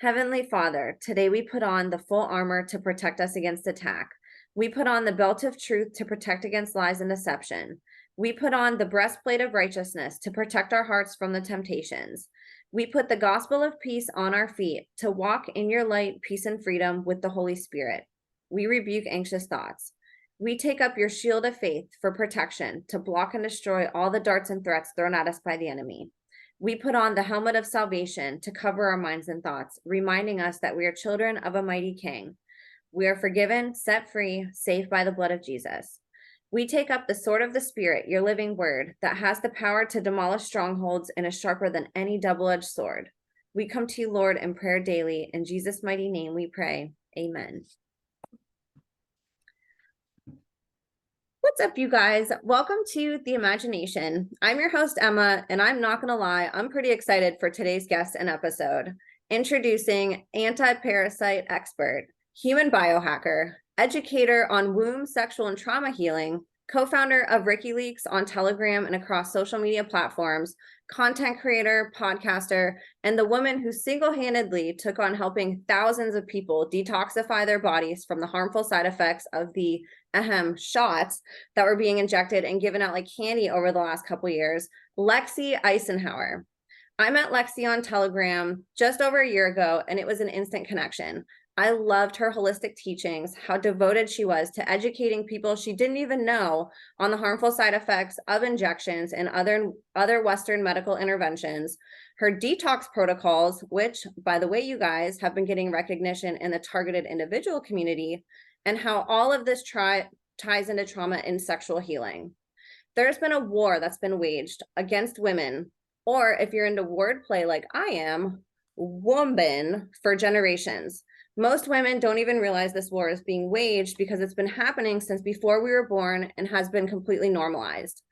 Heavenly Father, today we put on the full armor to protect us against attack. We put on the belt of truth to protect against lies and deception. We put on the breastplate of righteousness to protect our hearts from the temptations. We put the gospel of peace on our feet to walk in your light, peace, and freedom with the Holy Spirit. We rebuke anxious thoughts. We take up your shield of faith for protection to block and destroy all the darts and threats thrown at us by the enemy. We put on the helmet of salvation to cover our minds and thoughts, reminding us that we are children of a mighty King. We are forgiven, set free, saved by the blood of Jesus. We take up the sword of the Spirit, your living word, that has the power to demolish strongholds and is sharper than any double-edged sword. We come to you, Lord, in prayer daily. In Jesus' mighty name we pray. Amen. What's up, you guys? Welcome to The Imagination. I'm your host, Emma, and I'm not going to lie, I'm pretty excited for today's guest and episode. Introducing anti-parasite expert, human biohacker, educator on womb, sexual, and trauma healing, co-founder of WikiLeaks on Telegram and across social media platforms, content creator, podcaster, and the woman who single-handedly took on helping thousands of people detoxify their bodies from the harmful side effects of the shots that were being injected and given out like candy over the last couple years, Lexi Icenhower. I met Lexi on Telegram just over a year ago, and it was an instant connection. I loved her holistic teachings, how devoted she was to educating people she didn't even know on the harmful side effects of injections and other Western medical interventions, her detox protocols, which, by the way, you guys, have been getting recognition in the targeted individual community, and how all of this ties into trauma and sexual healing. There's been a war that's been waged against women, or if you're into wordplay like I am, WOMBan, for generations. Most women don't even realize this war is being waged because it's been happening since before we were born and has been completely normalized.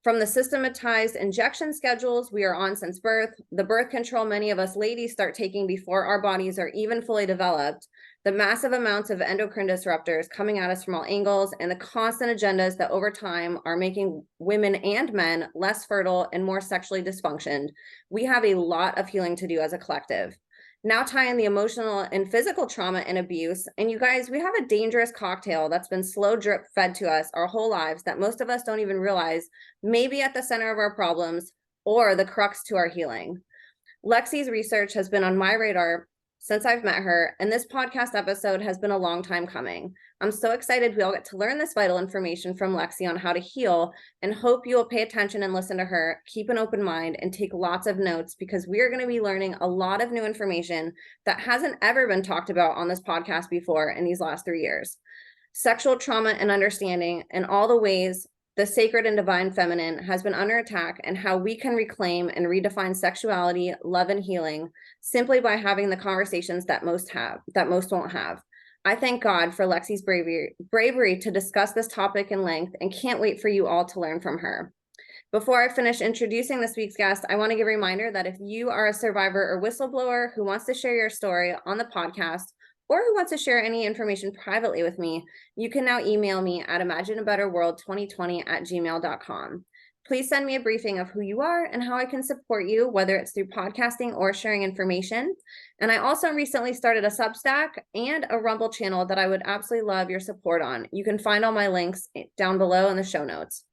From the systematized injection schedules we are on since birth, the birth control many of us ladies start taking before our bodies are even fully developed, the massive amounts of endocrine disruptors coming at us from all angles, and the constant agendas that over time are making women and men less fertile and more sexually dysfunctioned, we have a lot of healing to do as a collective. Now tie in the emotional and physical trauma and abuse, and you guys, we have a dangerous cocktail that's been slow drip fed to us our whole lives that most of us don't even realize may be at the center of our problems or the crux to our healing. Lexi's research has been on my radar since I've met her, and this podcast episode has been a long time coming. I'm so excited we all get to learn this vital information from Lexi on how to heal, and hope you will pay attention and listen to her, keep an open mind, and take lots of notes, because we are going to be learning a lot of new information that hasn't ever been talked about on this podcast before in these last 3 years. Sexual trauma and understanding, and all the ways the sacred and divine feminine has been under attack, and how we can reclaim and redefine sexuality, love, and healing simply by having the conversations that most won't have. I thank God for Lexi's bravery to discuss this topic in length, and can't wait for you all to learn from her. Before I finish introducing this week's guest, I want to give a reminder that if you are a survivor or whistleblower who wants to share your story on the podcast, or who wants to share any information privately with me, you can now email me at imagineabetterworld2020@gmail.com. Please send me a briefing of who you are and how I can support you, whether it's through podcasting or sharing information. And I also recently started a Substack and a Rumble channel that I would absolutely love your support on. You can find all my links down below in the show notes.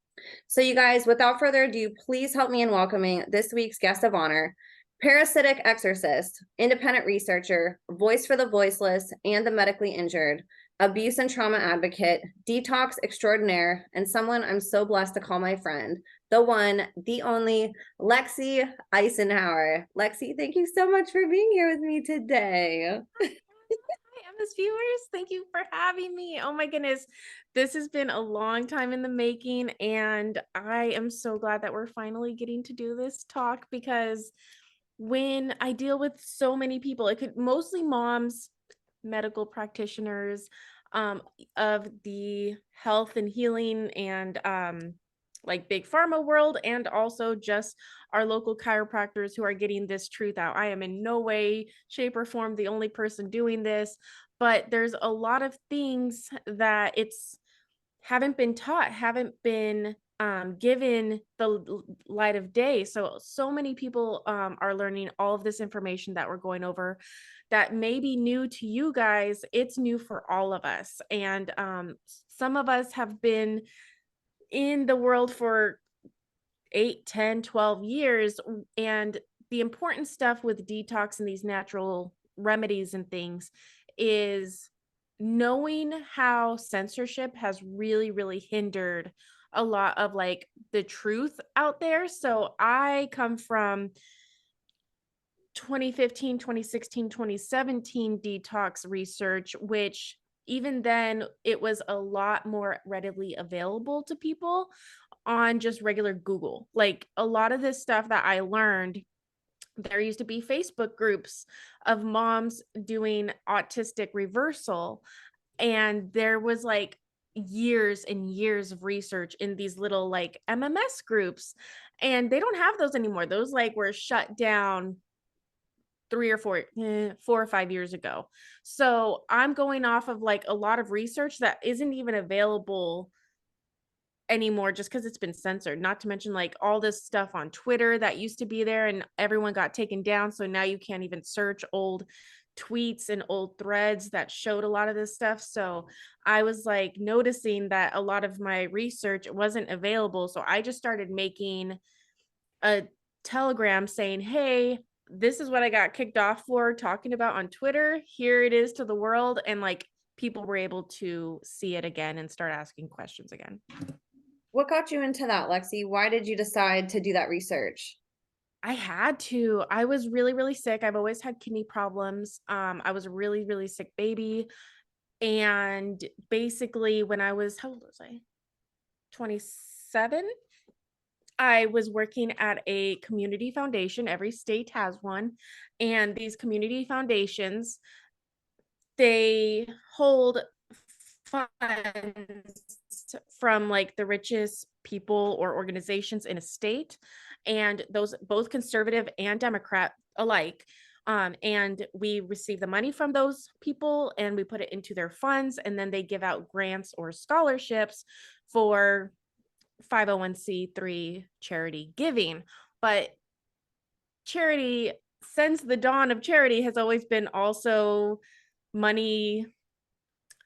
So you guys, without further ado, please help me in welcoming this week's guest of honor, parasitic exorcist, independent researcher, voice for the voiceless and the medically injured, abuse and trauma advocate, detox extraordinaire, and someone I'm so blessed to call my friend, the one, the only, Lexi Icenhower. Lexi, thank you so much for being here with me today. Hi, Emma's viewers. Thank you for having me. Oh my goodness. This has been a long time in the making, and I am so glad that we're finally getting to do this talk, because when I deal with so many people, it could mostly moms, medical practitioners, of the health and healing and like big pharma world, and also just our local chiropractors who are getting this truth out. I am in no way, shape, or form the only person doing this, but there's a lot of things that haven't been taught, haven't been given the light of day. So many people are learning all of this information that we're going over that may be new to you guys. It's new for all of us. And some of us have been in the world for 8, 10, 12 years. And the important stuff with detox and these natural remedies and things is knowing how censorship has really, really hindered a lot of like the truth out there. So I come from 2015, 2016, 2017 detox research, which even then it was a lot more readily available to people on just regular Google. Like a lot of this stuff that I learned, there used to be Facebook groups of moms doing autistic reversal, and there was like years and years of research in these little like MMS groups, and they don't have those anymore. Those like were shut down 4 or 5 years ago. So I'm going off of like a lot of research that isn't even available anymore just because it's been censored. Not to mention like all this stuff on Twitter that used to be there and everyone got taken down. So now you can't even search old tweets and old threads that showed a lot of this stuff. So I was like noticing that a lot of my research wasn't available. So I just started making a telegram saying, hey, this is what I got kicked off for talking about on Twitter. Here it is to the world. And like people were able to see it again and start asking questions again. What got you into that, Lexi? Why did you decide to do that research? I had to. I was really, really sick. I've always had kidney problems. I was a really, really sick baby. And basically, when I was, how old was I? 27. I was working at a community foundation. Every state has one. And these community foundations, they hold funds from like the richest people or organizations in a state, and those both conservative and Democrat alike. And we receive the money from those people and we put it into their funds, and then they give out grants or scholarships for 501c3 charity giving. But charity, since the dawn of charity, has always been also money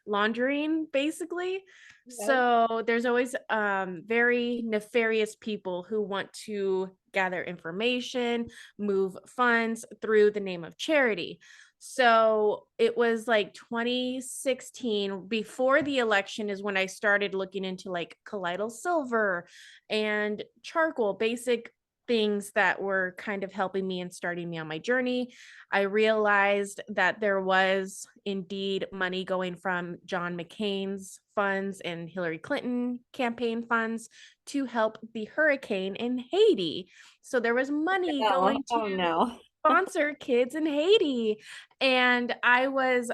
laundering, basically. Yep. So there's always very nefarious people who want to gather information, move funds through the name of charity. So it was like 2016, before the election, is when I started looking into like colloidal silver and charcoal, basic things that were kind of helping me and starting me on my journey. I realized that there was indeed money going from John McCain's funds and Hillary Clinton campaign funds to help the hurricane in Haiti. So there was money No. going to Oh no. sponsor kids in Haiti. And I was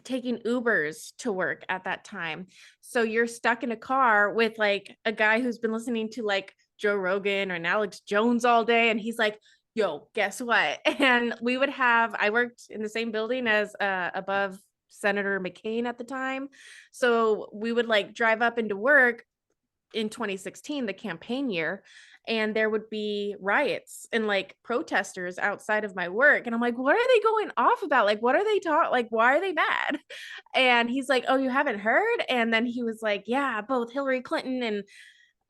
taking Ubers to work at that time. So you're stuck in a car with like a guy who's been listening to like Joe Rogan or Alex Jones all day. And he's like, yo, guess what? And we would have, I worked in the same building as above Senator McCain at the time. So we would like drive up into work in 2016, the campaign year, and there would be riots and like protesters outside of my work. And I'm like, what are they going off about? Like, what are they talking? Like, why are they mad? And he's like, oh, you haven't heard? And then he was like, yeah, both Hillary Clinton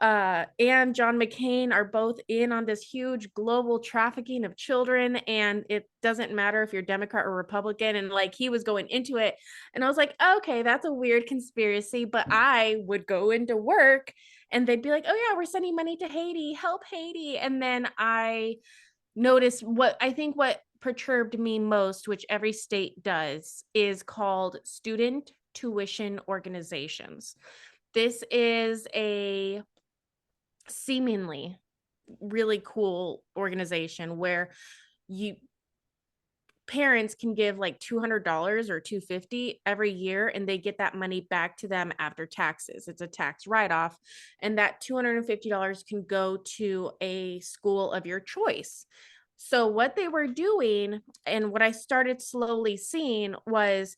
and John McCain are both in on this huge global trafficking of children, and it doesn't matter if you're Democrat or Republican. And like he was going into it, and I was like, okay, that's a weird conspiracy. But I would go into work, and they'd be like, oh yeah, we're sending money to Haiti, help Haiti. And then I noticed what perturbed me most, which every state does, is called student tuition organizations. This is a seemingly really cool organization where you parents can give like $200 or $250 every year, and they get that money back to them after taxes. It's a tax write-off, and that $250 can go to a school of your choice. So what they were doing, and what I started slowly seeing, was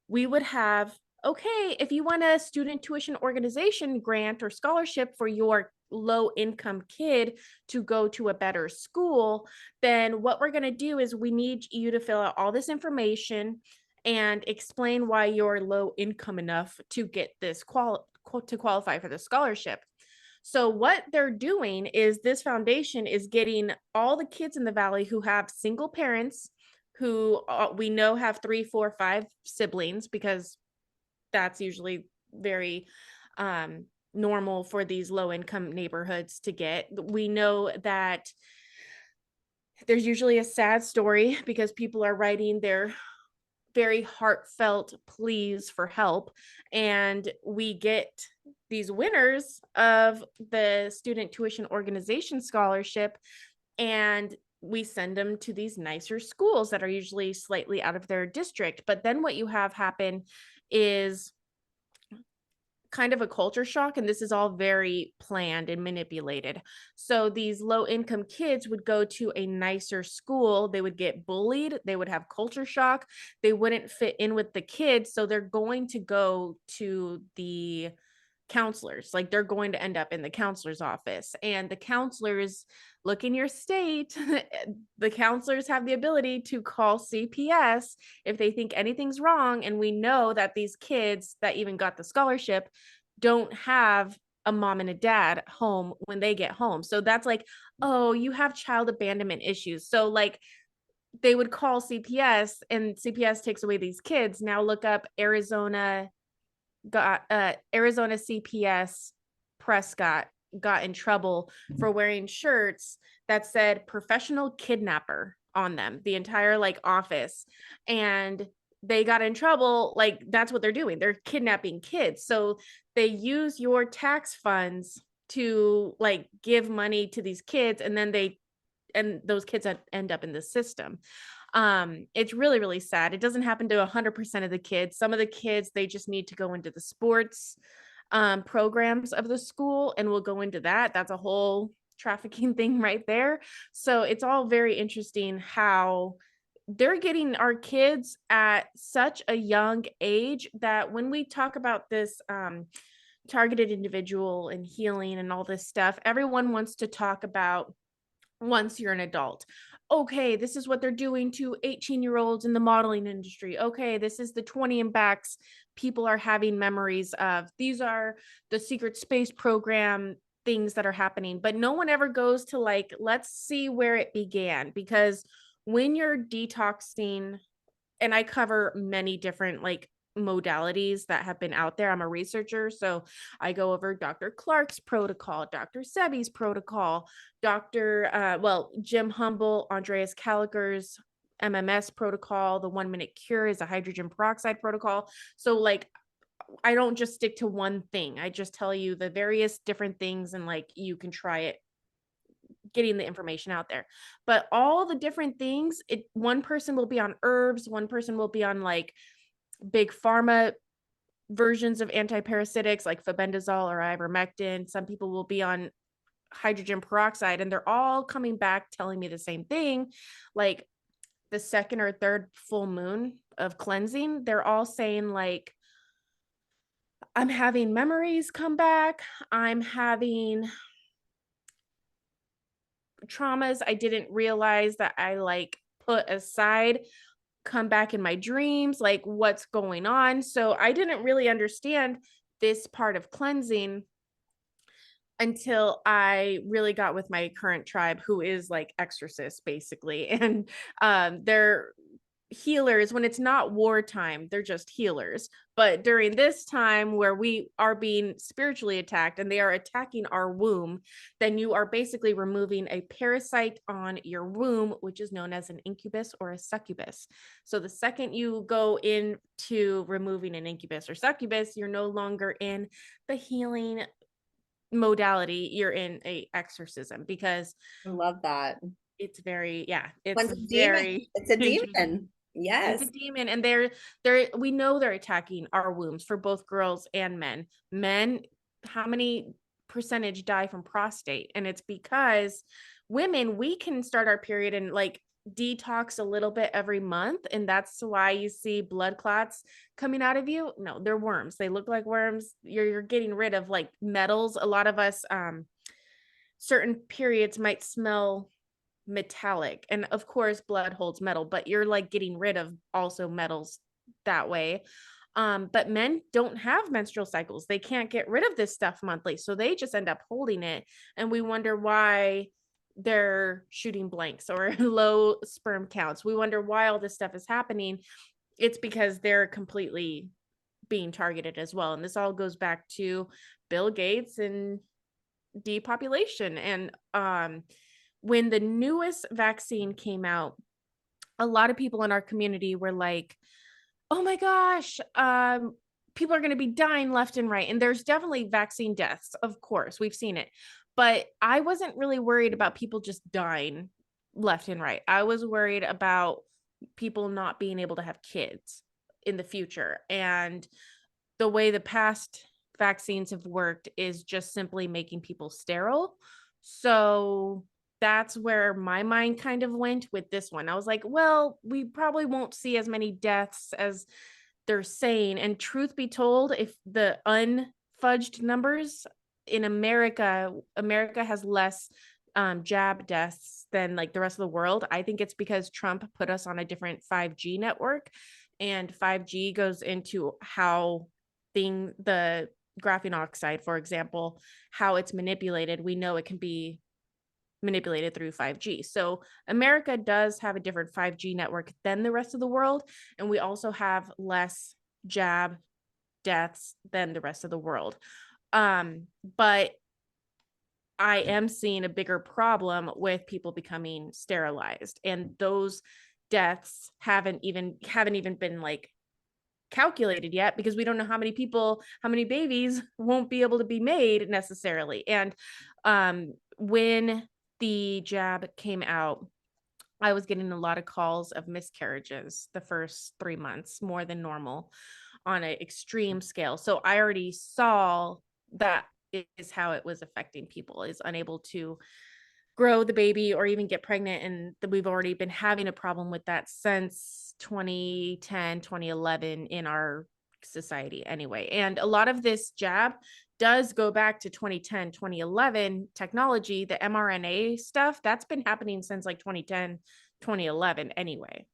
we would have okay, if you want a student tuition organization grant or scholarship for your low income kid to go to a better school, then what we're going to do is we need you to fill out all this information and explain why you're low income enough to get this to qualify for the scholarship. So what they're doing is this foundation is getting all the kids in the valley who have single parents who we know have 3, 4, 5 siblings, because that's usually very normal for these low income neighborhoods to get. We know that there's usually a sad story because people are writing their very heartfelt pleas for help, and we get these winners of the student tuition organization scholarship, and we send them to these nicer schools that are usually slightly out of their district. But then what you have happen is kind of a culture shock, and this is all very planned and manipulated. So these low income kids would go to a nicer school, they would get bullied, they would have culture shock, they wouldn't fit in with the kids, so they're going to go to the counselors. Like, they're going to end up in the counselor's office, and the counselors look in your state. The counselors have the ability to call CPS if they think anything's wrong, and we know that these kids that even got the scholarship don't have a mom and a dad home when they get home. So that's like, oh, you have child abandonment issues. So like, they would call CPS, and CPS takes away these kids. Now look up Arizona CPS Prescott got in trouble for wearing shirts that said professional kidnapper on them, the entire like office. And they got in trouble. Like, that's what they're doing. They're kidnapping kids. So they use your tax funds to like give money to these kids, and then those kids end up in the system. It's really, really sad. It doesn't happen to 100% of the kids. Some of the kids, they just need to go into the sports programs of the school, and we'll go into that. That's a whole trafficking thing right there. So it's all very interesting how they're getting our kids at such a young age that when we talk about this targeted individual and healing and all this stuff, everyone wants to talk about once you're an adult. Okay, this is what they're doing to 18-year-olds in the modeling industry. Okay, this is the 20 and backs people are having memories of. These are the secret space program things that are happening. But no one ever goes to like, let's see where it began. Because when you're detoxing, and I cover many different like modalities that have been out there. I'm a researcher, so I go over Dr. Clark's protocol, Dr. Sebi's protocol, Jim Humble, Andreas Caliker's MMS protocol. The 1-minute cure is a hydrogen peroxide protocol. So like, I don't just stick to one thing. I just tell you the various different things, and like, you can try it, getting the information out there. But all the different things, one person will be on herbs, one person will be on like big pharma versions of antiparasitics like febendazole or ivermectin. Some people will be on hydrogen peroxide, and they're all coming back telling me the same thing. Like, the second or third full moon of cleansing, they're all saying like, I'm having memories come back, I'm having traumas I didn't realize that I like put aside come back in my dreams, like what's going on. So I didn't really understand this part of cleansing until I really got with my current tribe, who is like exorcists basically. And they're healers when it's not wartime, they're just healers. But during this time where we are being spiritually attacked and they are attacking our womb, then you are basically removing a parasite on your womb, which is known as an incubus or a succubus. So the second you go into removing an incubus or succubus, you're no longer in the healing modality, you're in a exorcism, because I love that. it's very, yeah, it's One's a demon. very It's a interesting. demon. It's a Yes. demon, and we know they're attacking our wombs for both girls and men. Men, how many percentage die from prostate? And it's because women, we can start our period in like detox a little bit every month, and that's why you see blood clots coming out of you. No, they're worms. They look like worms. You're getting rid of like metals. A lot of us certain periods might smell metallic, and of course blood holds metal, but you're like getting rid of also metals that way. But men don't have menstrual cycles. They can't get rid of this stuff monthly, so they just end up holding it, and we wonder why they're shooting blanks or low sperm counts. We wonder why all this stuff is happening. It's because they're completely being targeted as well, and this all goes back to Bill Gates and depopulation. And when the newest vaccine came out, a lot of people in our community were like, oh my gosh, people are going to be dying left and right. And there's definitely vaccine deaths, of course, we've seen it. But I wasn't really worried about people just dying left and right. I was worried about people not being able to have kids in the future. And the way the past vaccines have worked is just simply making people sterile. So that's where my mind kind of went with this one. I was like, well, we probably won't see as many deaths as they're saying. And truth be told, if the unfudged numbers in America, America has less jab deaths than like the rest of the world. I think it's because Trump put us on a different 5G network, and 5G goes into how the graphene oxide, for example, how it's manipulated. We know it can be manipulated through 5G. So America does have a different 5G network than the rest of the world, and we also have less jab deaths than the rest of the world. But I am seeing a bigger problem with people becoming sterilized, and those deaths haven't even been like calculated yet, because we don't know how many people, how many babies won't be able to be made necessarily. And when the jab came out, I was getting a lot of calls of miscarriages the first 3 months, more than normal on an extreme scale. So I already saw that is how it was affecting people, is unable to grow the baby or even get pregnant. And we've already been having a problem with that since 2010, 2011 in our society anyway. And a lot of this jab does go back to 2010, 2011 technology. The mRNA stuff, that's been happening since like 2010, 2011 anyway.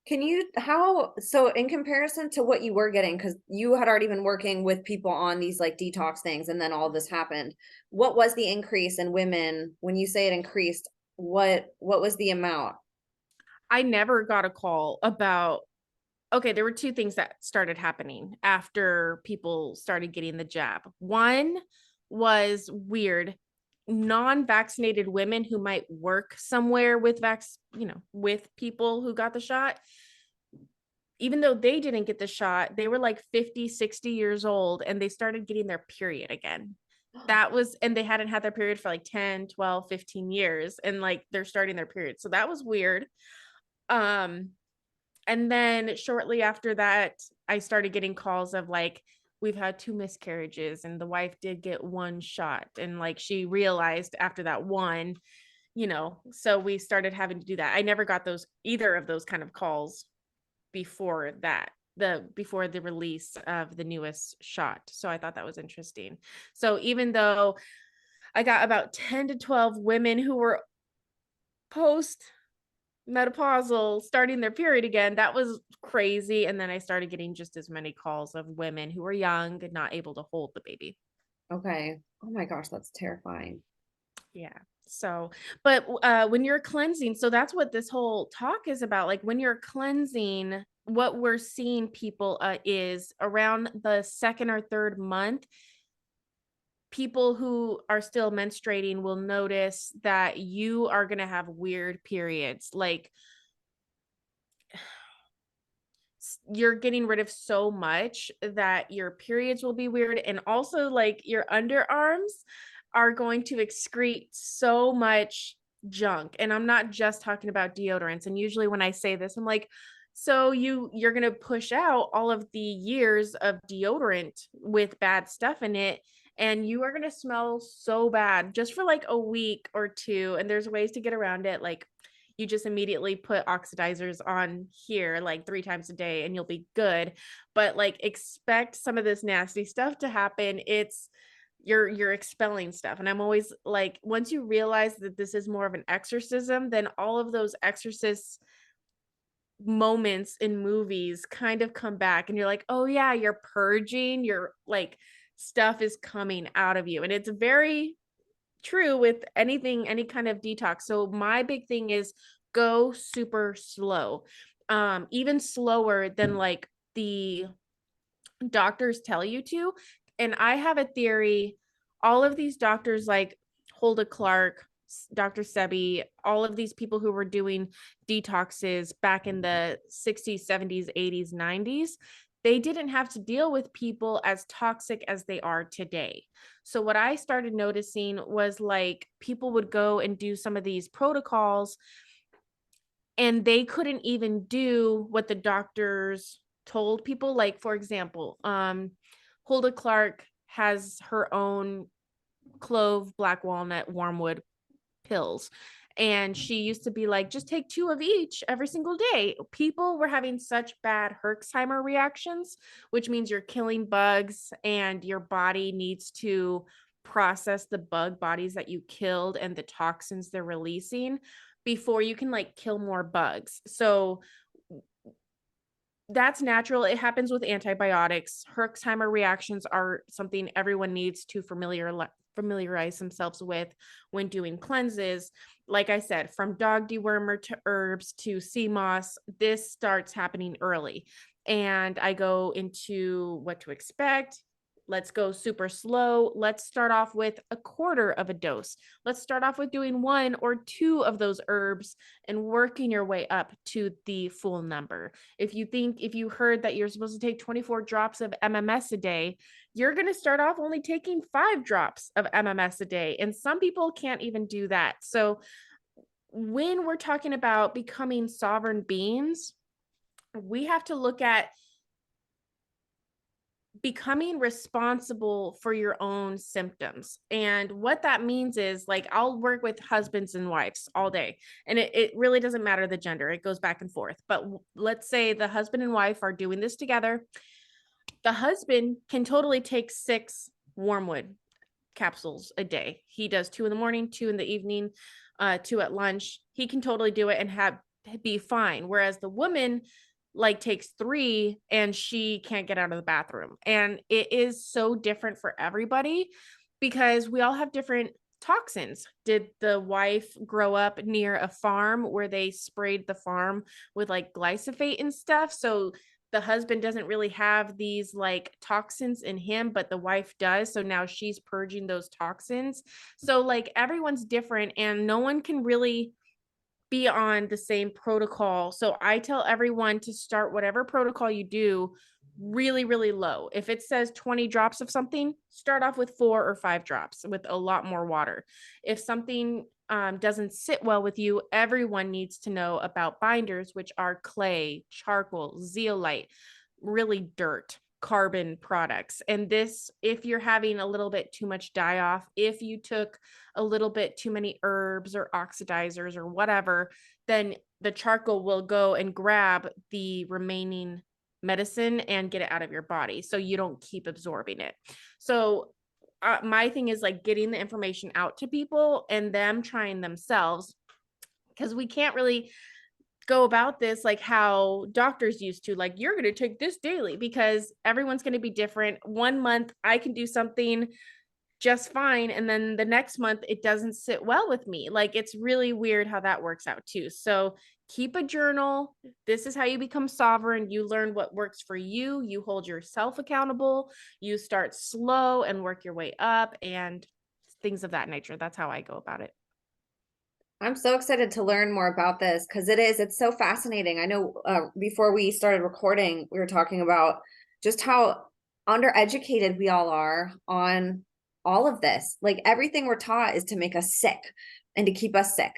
Can you, how, so in comparison to what you were getting, because you had already been working with people on these like detox things and then all this happened, what was the increase in women? When you say it increased, what was the amount? I never got a call about, okay, there were two things that started happening after people started getting the jab. One was weird. Non-vaccinated women who might work somewhere with with people who got the shot, even though they didn't get the shot, they were like 50, 60 years old, and they started getting their period again. That was, and they hadn't had their period for like 10, 12, 15 years, and like they're starting their period. So that was weird. Um, and then shortly after that, I started getting calls of like, we've had two miscarriages and the wife did get one shot. And like she realized after that one, so we started having to do that. I never got either of those kind of calls before that, before the release of the newest shot. So I thought that was interesting. So even though I got about 10 to 12 women who were post menopausal starting their period again, that was crazy. And then I started getting just as many calls of women who were young and not able to hold the baby. Okay. Oh my gosh, that's terrifying. Yeah. So, but when you're cleansing, so that's what this whole talk is about. Like when you're cleansing, what we're seeing people is around the second or third month, people who are still menstruating will notice that you are going to have weird periods. Like you're getting rid of so much that your periods will be weird. And also like your underarms are going to excrete so much junk. And I'm not just talking about deodorants. And usually when I say this, I'm like, so you're going to push out all of the years of deodorant with bad stuff in it, and you are going to smell so bad just for like a week or two. And there's ways to get around it. Like you just immediately put oxidizers on here like 3 times a day and you'll be good. But like expect some of this nasty stuff to happen. It's you're expelling stuff. And I'm always like, once you realize that this is more of an exorcism, then all of those exorcist moments in movies kind of come back and you're like, oh yeah, you're purging, you're like stuff is coming out of you. And it's very true with anything, any kind of detox. So my big thing is go super slow. Even slower than like the doctors tell you to. And I have a theory, all of these doctors like Hulda Clark, Dr. Sebi, all of these people who were doing detoxes back in the 60s, 70s, 80s, 90s, they didn't have to deal with people as toxic as they are today. So what I started noticing was like people would go and do some of these protocols and they couldn't even do what the doctors told people. Like, for example, Hulda Clark has her own clove, black walnut, wormwood pills. And she used to be like, just take 2 of each every single day. People were having such bad Herxheimer reactions, which means you're killing bugs and your body needs to process the bug bodies that you killed and the toxins they're releasing before you can like kill more bugs. So that's natural. It happens with antibiotics. Herxheimer reactions are something everyone needs to familiarize themselves with when doing cleanses. Like I said, from dog dewormer to herbs to sea moss, this starts happening early. And I go into what to expect. Let's go super slow. Let's start off with a quarter of a dose. Let's start off with doing 1 or 2 of those herbs and working your way up to the full number. If you heard that you're supposed to take 24 drops of MMS a day, you're going to start off only taking 5 drops of MMS a day. And some people can't even do that. So when we're talking about becoming sovereign beings, we have to look at becoming responsible for your own symptoms. And what that means is like, I'll work with husbands and wives all day. And it really doesn't matter the gender, it goes back and forth. But let's say the husband and wife are doing this together. The husband can totally take 6 wormwood capsules a day. He does 2 in the morning, 2 in the evening, 2 at lunch. He can totally do it and be fine. Whereas the woman like takes 3 and she can't get out of the bathroom. And it is so different for everybody because we all have different toxins. Did the wife grow up near a farm where they sprayed the farm with like glyphosate and stuff? So the husband doesn't really have these like toxins in him, but the wife does. So now she's purging those toxins. So like everyone's different and no one can really be on the same protocol. So I tell everyone to start whatever protocol you do really, really low. If it says 20 drops of something, start off with 4 or 5 drops with a lot more water. If something doesn't sit well with you, everyone needs to know about binders, which are clay, charcoal, zeolite, really dirt, carbon products. And this, if you're having a little bit too much die off, if you took a little bit too many herbs or oxidizers or whatever, then the charcoal will go and grab the remaining medicine and get it out of your body so you don't keep absorbing it. So my thing is like getting the information out to people and them trying themselves, because we can't really go about this like how doctors used to, like you're going to take this daily, because everyone's going to be different. 1 month I can do something just fine, and then the next month it doesn't sit well with me. Like it's really weird how that works out too. So keep a journal. This is how you become sovereign. You learn what works for you. You hold yourself accountable. You start slow and work your way up and things of that nature. That's how I go about it. I'm so excited to learn more about this because it's so fascinating. I know before we started recording, we were talking about just how undereducated we all are on all of this. Like everything we're taught is to make us sick and to keep us sick.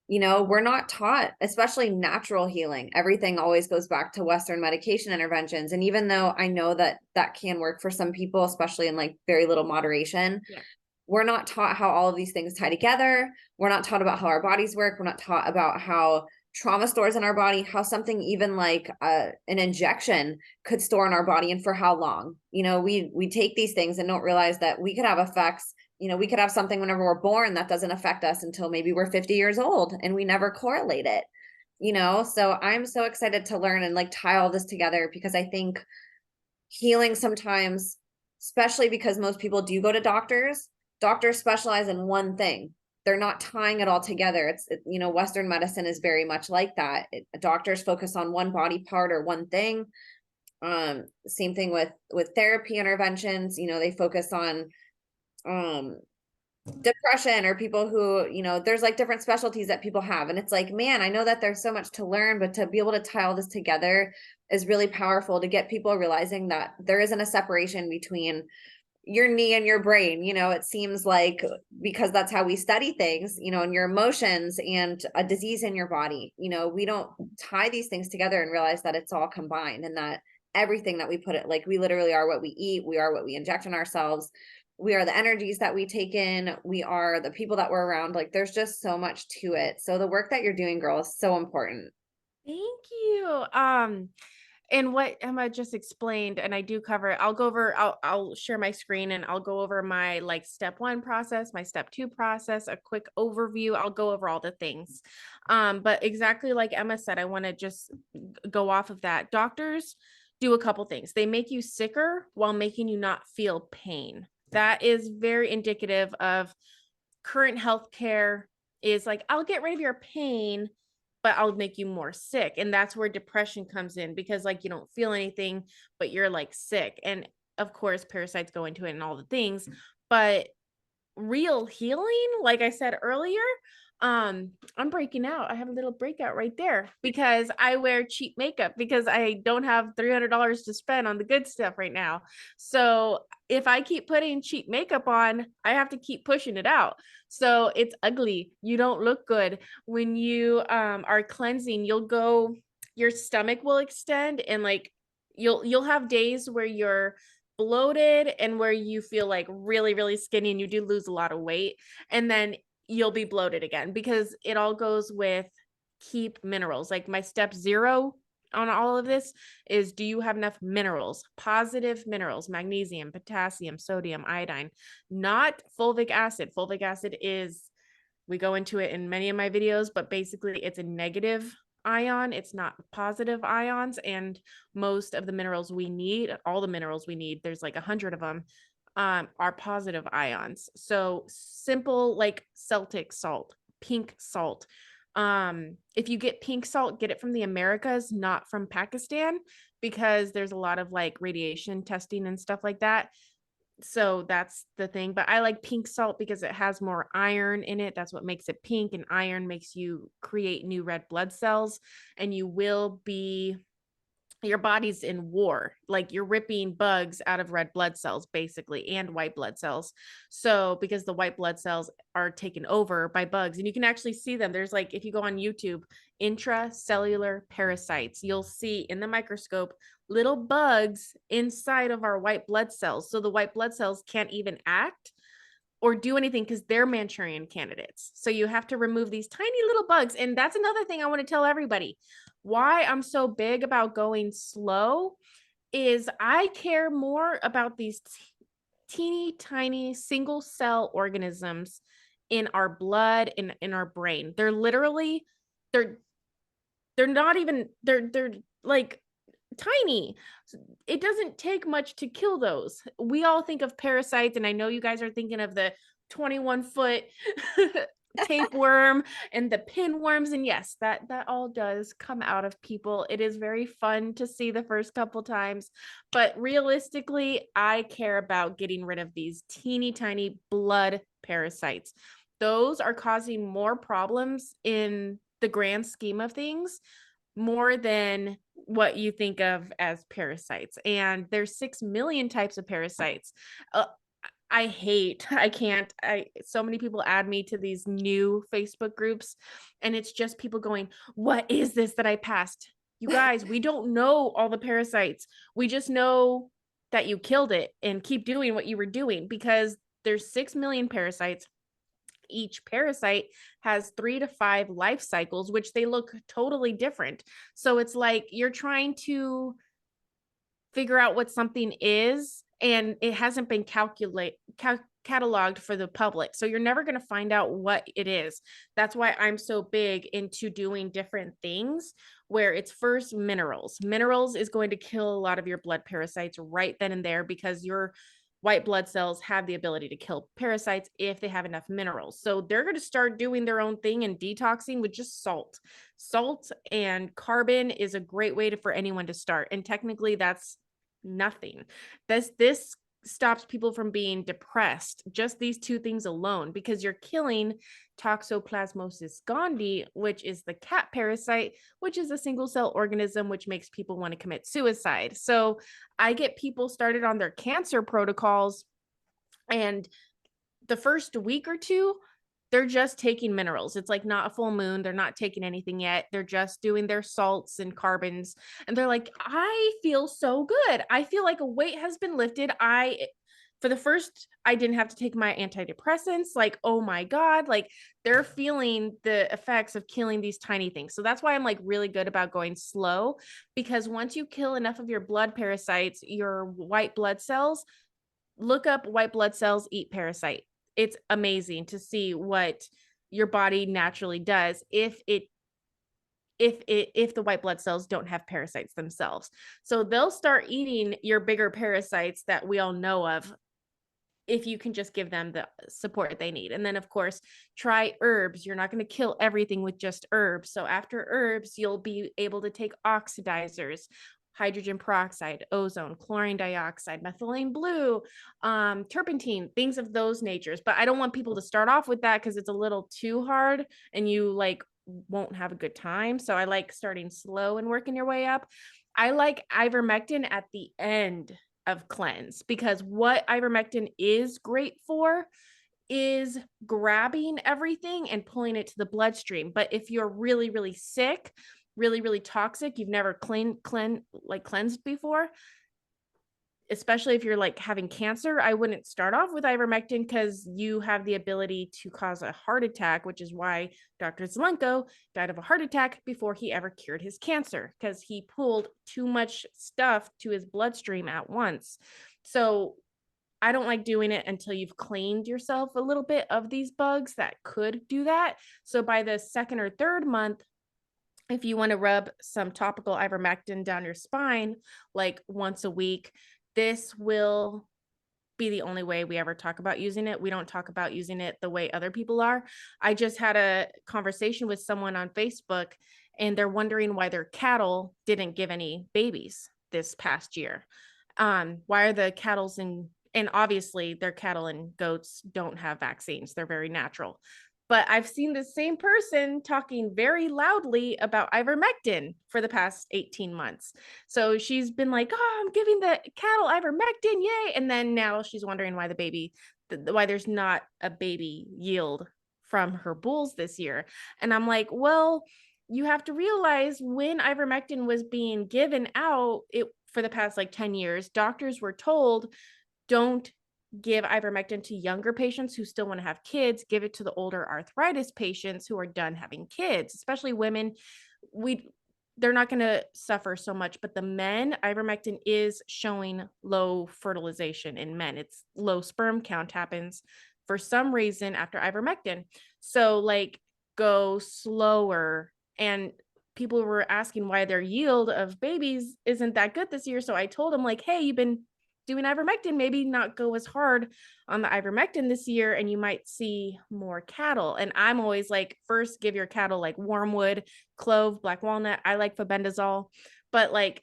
You know, we're not taught, especially natural healing. Everything always goes back to Western medication interventions. And even though I know that that can work for some people, especially in like very little moderation, Yeah. we're not taught how all of these things tie together. We're not taught about how our bodies work. We're not taught about how trauma stores in our body, how something even like an injection could store in our body and for how long. We take these things and don't realize that we could have effects. We could have something whenever we're born that doesn't affect us until maybe we're 50 years old, and we never correlate it. So I'm so excited to learn and like tie all this together, because I think healing sometimes, especially because most people do go to doctors specialize in one thing. They're not tying it all together. Western medicine is very much like that. Doctors focus on one body part or one thing. Same thing with therapy interventions. They focus on depression, or people who, there's like different specialties that people have. And it's like, man, I know that there's so much to learn, but to be able to tie all this together is really powerful, to get people realizing that there isn't a separation between your knee and your brain. It seems like, because that's how we study things, and your emotions and a disease in your body, we don't tie these things together and realize that it's all combined, and that everything that we put it, like, we literally are what we eat, we are what we inject in ourselves, we are the energies that we take in, we are the people that we're around. Like, there's just so much to it. So the work that you're doing, girl, is so important. Thank you. And what Emma just explained, and I do cover it. I'll share my screen and I'll go over my like step 1 process, my step 2 process, a quick overview. I'll go over all the things. But exactly like Emma said, I want to just go off of that. Doctors do a couple things. They make you sicker while making you not feel pain. That is very indicative of current healthcare. Is like, I'll get rid of your pain, but I'll make you more sick. And that's where depression comes in, because like you don't feel anything, but you're like sick. And of course, parasites go into it and all the things, but real healing, like I said earlier, I'm breaking out. I have a little breakout right there because I wear cheap makeup because I don't have $300 to spend on the good stuff right now. So if I keep putting cheap makeup on, I have to keep pushing it out. So it's ugly. You don't look good when you are cleansing. Your stomach will extend, and like you'll have days where you're bloated and where you feel like really, really skinny and you do lose a lot of weight. And then you'll be bloated again, because it all goes with keep minerals. Like my step 0 on all of this is, do you have enough minerals, positive minerals, magnesium, potassium, sodium, iodine, not fulvic acid. Fulvic acid is, we go into it in many of my videos, but basically it's a negative ion. It's not positive ions. And most of the minerals we need, all the minerals we need, there's like 100 of them, are positive ions. So simple, like Celtic salt, pink salt. If you get pink salt, get it from the Americas, not from Pakistan, because there's a lot of like radiation testing and stuff like that. So that's the thing. But I like pink salt because it has more iron in it. That's what makes it pink. And iron makes you create new red blood cells, and your body's in war. Like you're ripping bugs out of red blood cells basically, and white blood cells. So because the white blood cells are taken over by bugs, and you can actually see them. There's like, if you go on YouTube, intracellular parasites, you'll see in the microscope little bugs inside of our white blood cells. So the white blood cells can't even act or do anything because they're Manchurian candidates. So you have to remove these tiny little bugs. And that's another thing I want to tell everybody. Why I'm so big about going slow is I care more about these teeny tiny single cell organisms in our blood and in our brain. They're literally, they're not even, they're like tiny. It doesn't take much to kill those. We all think of parasites, and I know you guys are thinking of the 21-foot tapeworm and the pinworms, and yes, that all does come out of people. It is very fun to see the first couple times, but realistically, I care about getting rid of these teeny tiny blood parasites. Those are causing more problems in the grand scheme of things, more than what you think of as parasites. And there's 6 million types of parasites. So many people add me to these new Facebook groups, and it's just people going, what is this that I passed? You guys, we don't know all the parasites. We just know that you killed it and keep doing what you were doing, because there's 6 million parasites. Each parasite has 3 to 5 life cycles, which they look totally different. So it's like you're trying to figure out what something is, and it hasn't been cataloged for the public. So you're never going to find out what it is. That's why I'm so big into doing different things where it's first minerals. Minerals is going to kill a lot of your blood parasites right then and there, because your white blood cells have the ability to kill parasites if they have enough minerals. So they're going to start doing their own thing and detoxing with just salt. Salt and carbon is a great way for anyone to start. And technically that's nothing. This stops people from being depressed, just these two things alone, because you're killing Toxoplasmosis gondii, which is the cat parasite, which is a single cell organism, which makes people want to commit suicide. So I get people started on their cancer protocols, and the first week or two, they're just taking minerals. It's like not a full moon. They're not taking anything yet. They're just doing their salts and carbons. And they're like, I feel so good. I feel like a weight has been lifted. For the first, I didn't have to take my antidepressants. Like, oh my God, like they're feeling the effects of killing these tiny things. So that's why I'm like really good about going slow, because once you kill enough of your blood parasites, your white blood cells, look up white blood cells eat parasite. It's amazing to see what your body naturally does if the white blood cells don't have parasites themselves. So they'll start eating your bigger parasites that we all know of, if you can just give them the support they need. And then of course, try herbs. You're not going to kill everything with just herbs. So after herbs, you'll be able to take oxidizers, hydrogen peroxide, ozone, chlorine dioxide, methylene blue, turpentine, things of those natures. But I don't want people to start off with that because it's a little too hard and you like won't have a good time. So I like starting slow and working your way up. I like ivermectin at the end of cleanse, because what ivermectin is great for is grabbing everything and pulling it to the bloodstream. But if you're really, really sick, really, really toxic, you've never cleansed before, especially if you're like having cancer, I wouldn't start off with ivermectin, because you have the ability to cause a heart attack, which is why Dr. Zelenko died of a heart attack before he ever cured his cancer, because he pulled too much stuff to his bloodstream at once. So I don't like doing it until you've cleaned yourself a little bit of these bugs that could do that. So by the second or third month, if you want to rub some topical ivermectin down your spine like once a week, this will be the only way we ever talk about using it. We don't talk about using it the way other people are. I just had a conversation with someone on Facebook, and they're wondering why their cattle didn't give any babies this past year. Why are the cattle's and obviously their cattle and goats don't have vaccines. They're very natural. But I've seen the same person talking very loudly about ivermectin for the past 18 months. So she's been like, oh, I'm giving the cattle ivermectin, yay. And then now she's wondering why why there's not a baby yield from her bulls this year. And I'm like, well, you have to realize when ivermectin was being given out, for the past like 10 years, doctors were told, don't give ivermectin to younger patients who still want to have kids. Give it to the older arthritis patients who are done having kids, especially women. They're not going to suffer so much, but the men, ivermectin is showing low fertilization in men. It's low sperm count happens for some reason after ivermectin. So like go slower. And people were asking why their yield of babies isn't that good this year. So I told them like, hey, you've been doing ivermectin, maybe not go as hard on the ivermectin this year, and you might see more cattle. And I'm always like, first give your cattle like wormwood, clove, black walnut. I like febendazole, but like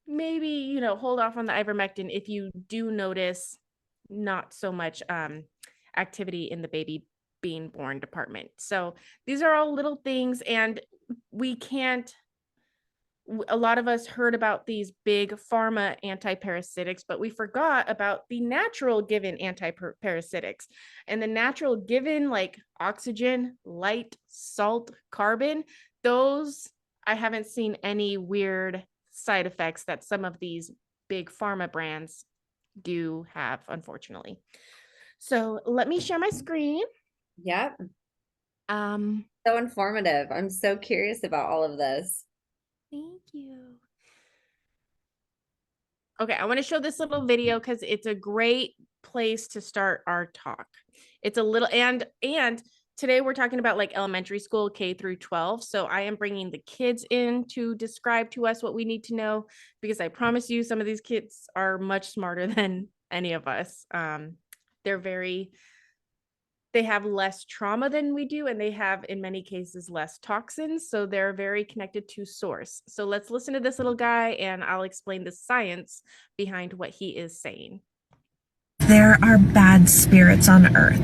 maybe, hold off on the ivermectin if you do notice not so much activity in the baby being born department. So these are all little things, and a lot of us heard about these big pharma antiparasitics, but we forgot about the natural given antiparasitics. And the natural given, like oxygen, light, salt, carbon, those I haven't seen any weird side effects that some of these big pharma brands do have, unfortunately. So let me share my screen. Yep. Um, So informative. I'm so curious about all of this. Thank you. Okay, I want to show this little video because it's a great place to start our talk. It's a little and today we're talking about like elementary school K through 12. So I am bringing the kids in to describe to us what we need to know because I promise you some of these kids are much smarter than any of us. They're they have less trauma than we do, and they have, in many cases, less toxins. So they're very connected to source. So let's listen to this little guy, and I'll explain the science behind what he is saying. There are bad spirits on Earth.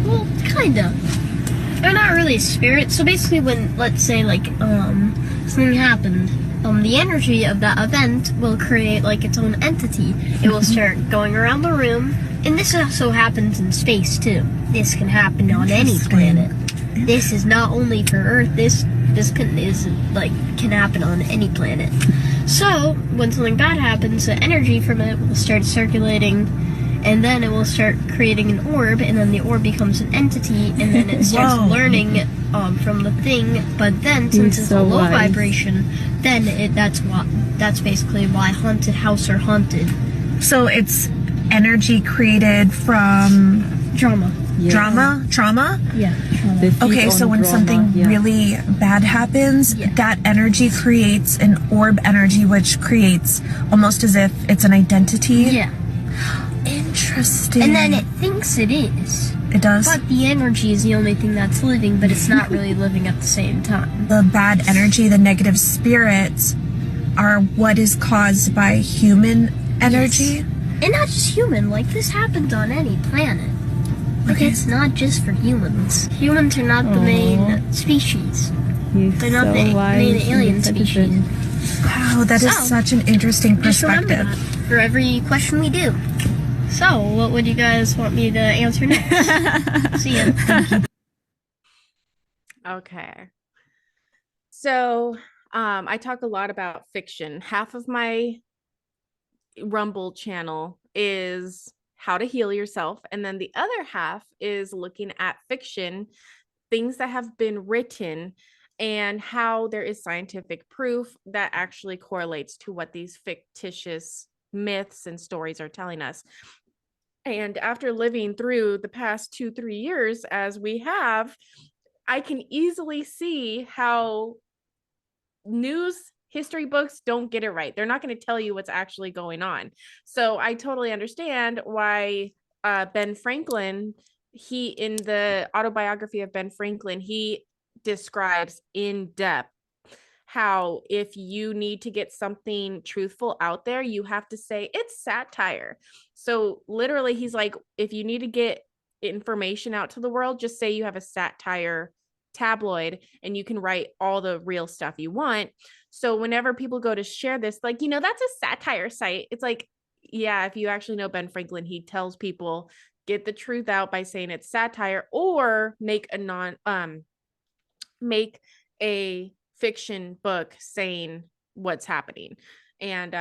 Well, kind of. They're not really spirits. So basically when, let's say, like, something happened, the energy of that event will create, like, its own entity. It will start going around the room. And this also happens in space, too. This can happen on any planet. This is not only for Earth. This can happen on any planet. So, when something bad happens, the energy from it will start circulating, and then it will start creating an orb, and then the orb becomes an entity, and then it starts learning from the thing. But then, since it's a low vibration, then that's basically why haunted house are haunted. So it's energy created from Drama. trauma? Trauma? Yeah. Trauma. Okay, so when something really bad happens, that energy creates an orb energy, which creates almost as if it's an identity. Yeah. Interesting. And then it thinks it is. It does. But the energy is the only thing that's living, but it's not really living at the same time. The bad energy, the negative spirits, are what is caused by human energy. Yes. And not just human, like this happens on any planet. Like it's not just for humans. Humans are not the main species. They're not the main alien species. Wow, that is such an interesting perspective. Just remember that for every question we do. So, what would you guys want me to answer next? See ya. Okay. So, I talk a lot about fiction. Half of my Rumble channel is how to heal yourself, and then the other half is looking at fiction, things that have been written, and how there is scientific proof that actually correlates to what these fictitious myths and stories are telling us. And after living through the past 2-3 years as we have, I can easily see how news history books don't get it right. They're not going to tell you what's actually going on. So I totally understand why Ben Franklin, in the autobiography of Ben Franklin, he describes in depth how if you need to get something truthful out there, you have to say it's satire. So literally he's like, if you need to get information out to the world, just say you have a satire tabloid and you can write all the real stuff you want. So whenever people go to share this, like, that's a satire site. It's like, yeah, if you actually know Ben Franklin, he tells people get the truth out by saying it's satire, or make a fiction book saying what's happening. And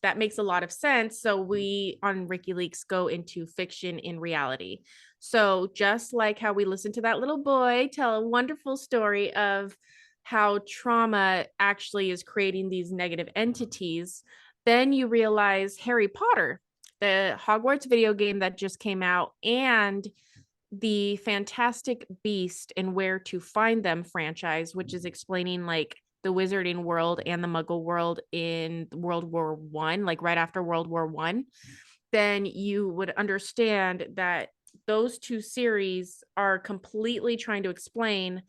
that makes a lot of sense. So we on WikiLeaks go into fiction in reality. So just like how we listened to that little boy tell a wonderful story of how trauma actually is creating these negative entities, then you realize Harry Potter, the Hogwarts video game that just came out, and the Fantastic Beast and Where to Find Them franchise, which is explaining like the wizarding world and the muggle world in World War One, like right after World War One, then you would understand that those two series are completely trying to explain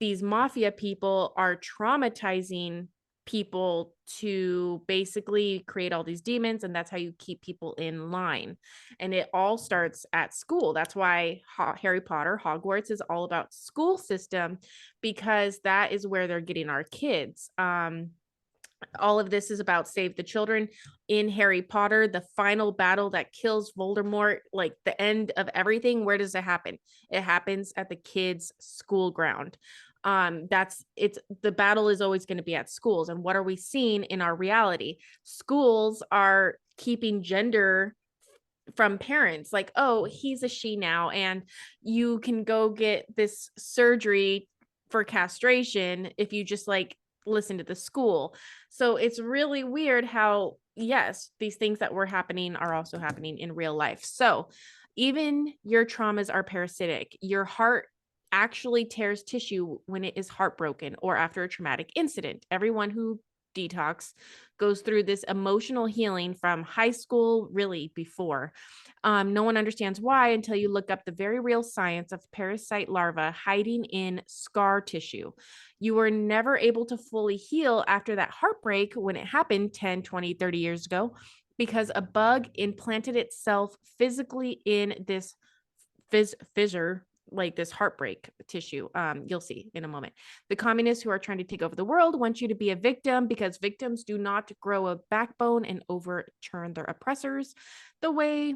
these mafia people are traumatizing people to basically create all these demons, and that's how you keep people in line. And it all starts at school. That's why Harry Potter, Hogwarts, is all about school system, because that is where they're getting our kids. All of this is about save the children. In Harry Potter, the final battle that kills Voldemort, like the end of everything, where does it happen? It happens at the kids' school ground. The battle is always going to be at schools. And what are we seeing in our reality? Schools are keeping gender from parents, like, oh, he's a she now, and you can go get this surgery for castration if you just like listen to the school. So it's really weird how, yes, these things that were happening are also happening in real life. So even your traumas are parasitic. Your heart actually tears tissue when it is heartbroken or after a traumatic incident. Everyone who detox goes through this emotional healing from high school, really before. No one understands why until you look up the very real science of parasite larvae hiding in scar tissue. You were never able to fully heal after that heartbreak when it happened 10, 20, 30 years ago, because a bug implanted itself physically in this fissure, like this heartbreak tissue. You'll see in a moment. The communists who are trying to take over the world want you to be a victim because victims do not grow a backbone and overturn their oppressors. The way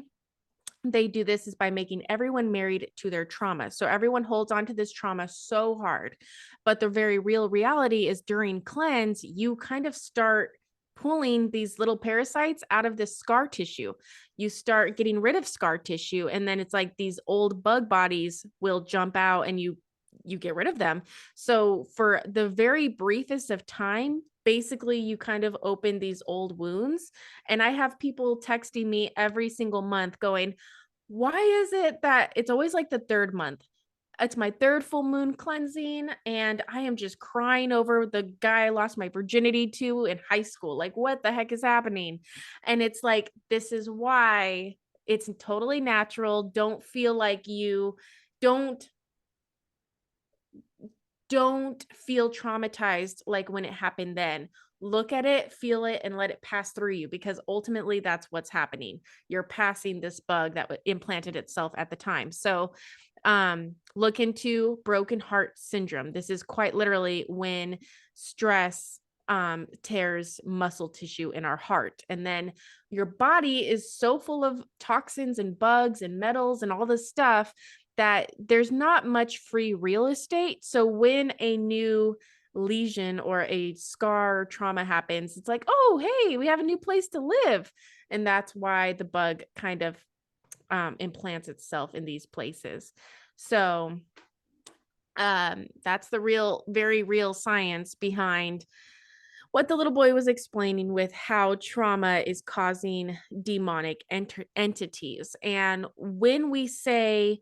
they do this is by making everyone married to their trauma. So everyone holds on to this trauma so hard. But the very real reality is during cleanse, you kind of start pulling these little parasites out of this scar tissue. You start getting rid of scar tissue, and then it's like these old bug bodies will jump out and you get rid of them. So for the very briefest of time, basically you kind of open these old wounds. And I have people texting me every single month going, why is it that it's always like the third month? It's my third full moon cleansing, and I am just crying over the guy I lost my virginity to in high school. Like, what the heck is happening? And it's like, this is why it's totally natural. Don't feel like you don't don't feel traumatized like when it happened then. Look at it, feel it, and let it pass through you, because ultimately that's what's happening. You're passing this bug that implanted itself at the time. So look into broken heart syndrome. This is quite literally when stress tears muscle tissue in our heart. And then your body is so full of toxins and bugs and metals and all this stuff that there's not much free real estate. So when a new lesion or a scar or trauma happens, it's like, oh, hey, we have a new place to live. And that's why the bug kind of implants itself in these places. So that's the real, very real science behind what the little boy was explaining with how trauma is causing demonic entities. And when we say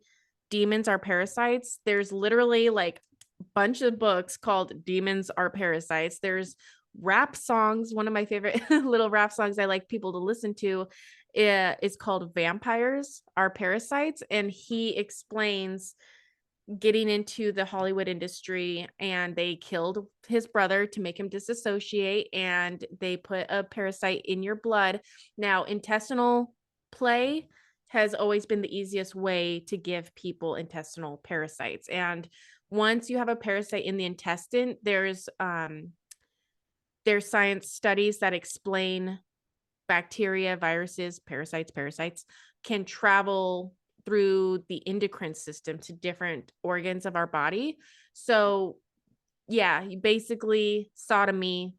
demons are parasites, there's literally like a bunch of books called Demons Are Parasites. There's rap songs. One of my favorite little rap songs I like people to listen to is called Vampires Are Parasites. And he explains getting into the Hollywood industry, and they killed his brother to make him disassociate, and they put a parasite in your blood. Now, intestinal play has always been the easiest way to give people intestinal parasites. And once you have a parasite in the intestine, there's science studies that explain bacteria, viruses, parasites can travel through the endocrine system to different organs of our body. So yeah, basically sodomy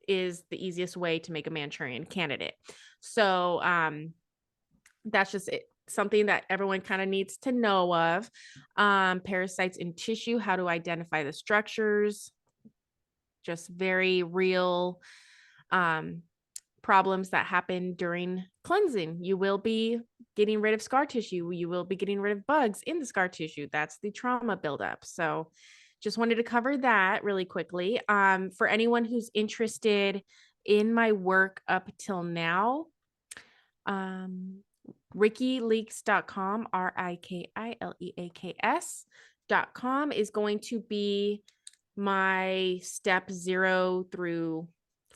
is the easiest way to make a Manchurian candidate. So that's just it. Something that everyone kind of needs to know of. Parasites in tissue, how to identify the structures, just very real problems that happen during cleansing. You will be getting rid of scar tissue. You will be getting rid of bugs in the scar tissue. That's the trauma buildup. So just wanted to cover that really quickly. For anyone who's interested in my work up till now, rickyleaks.com, RIKILEAKS.com is going to be my step 0 through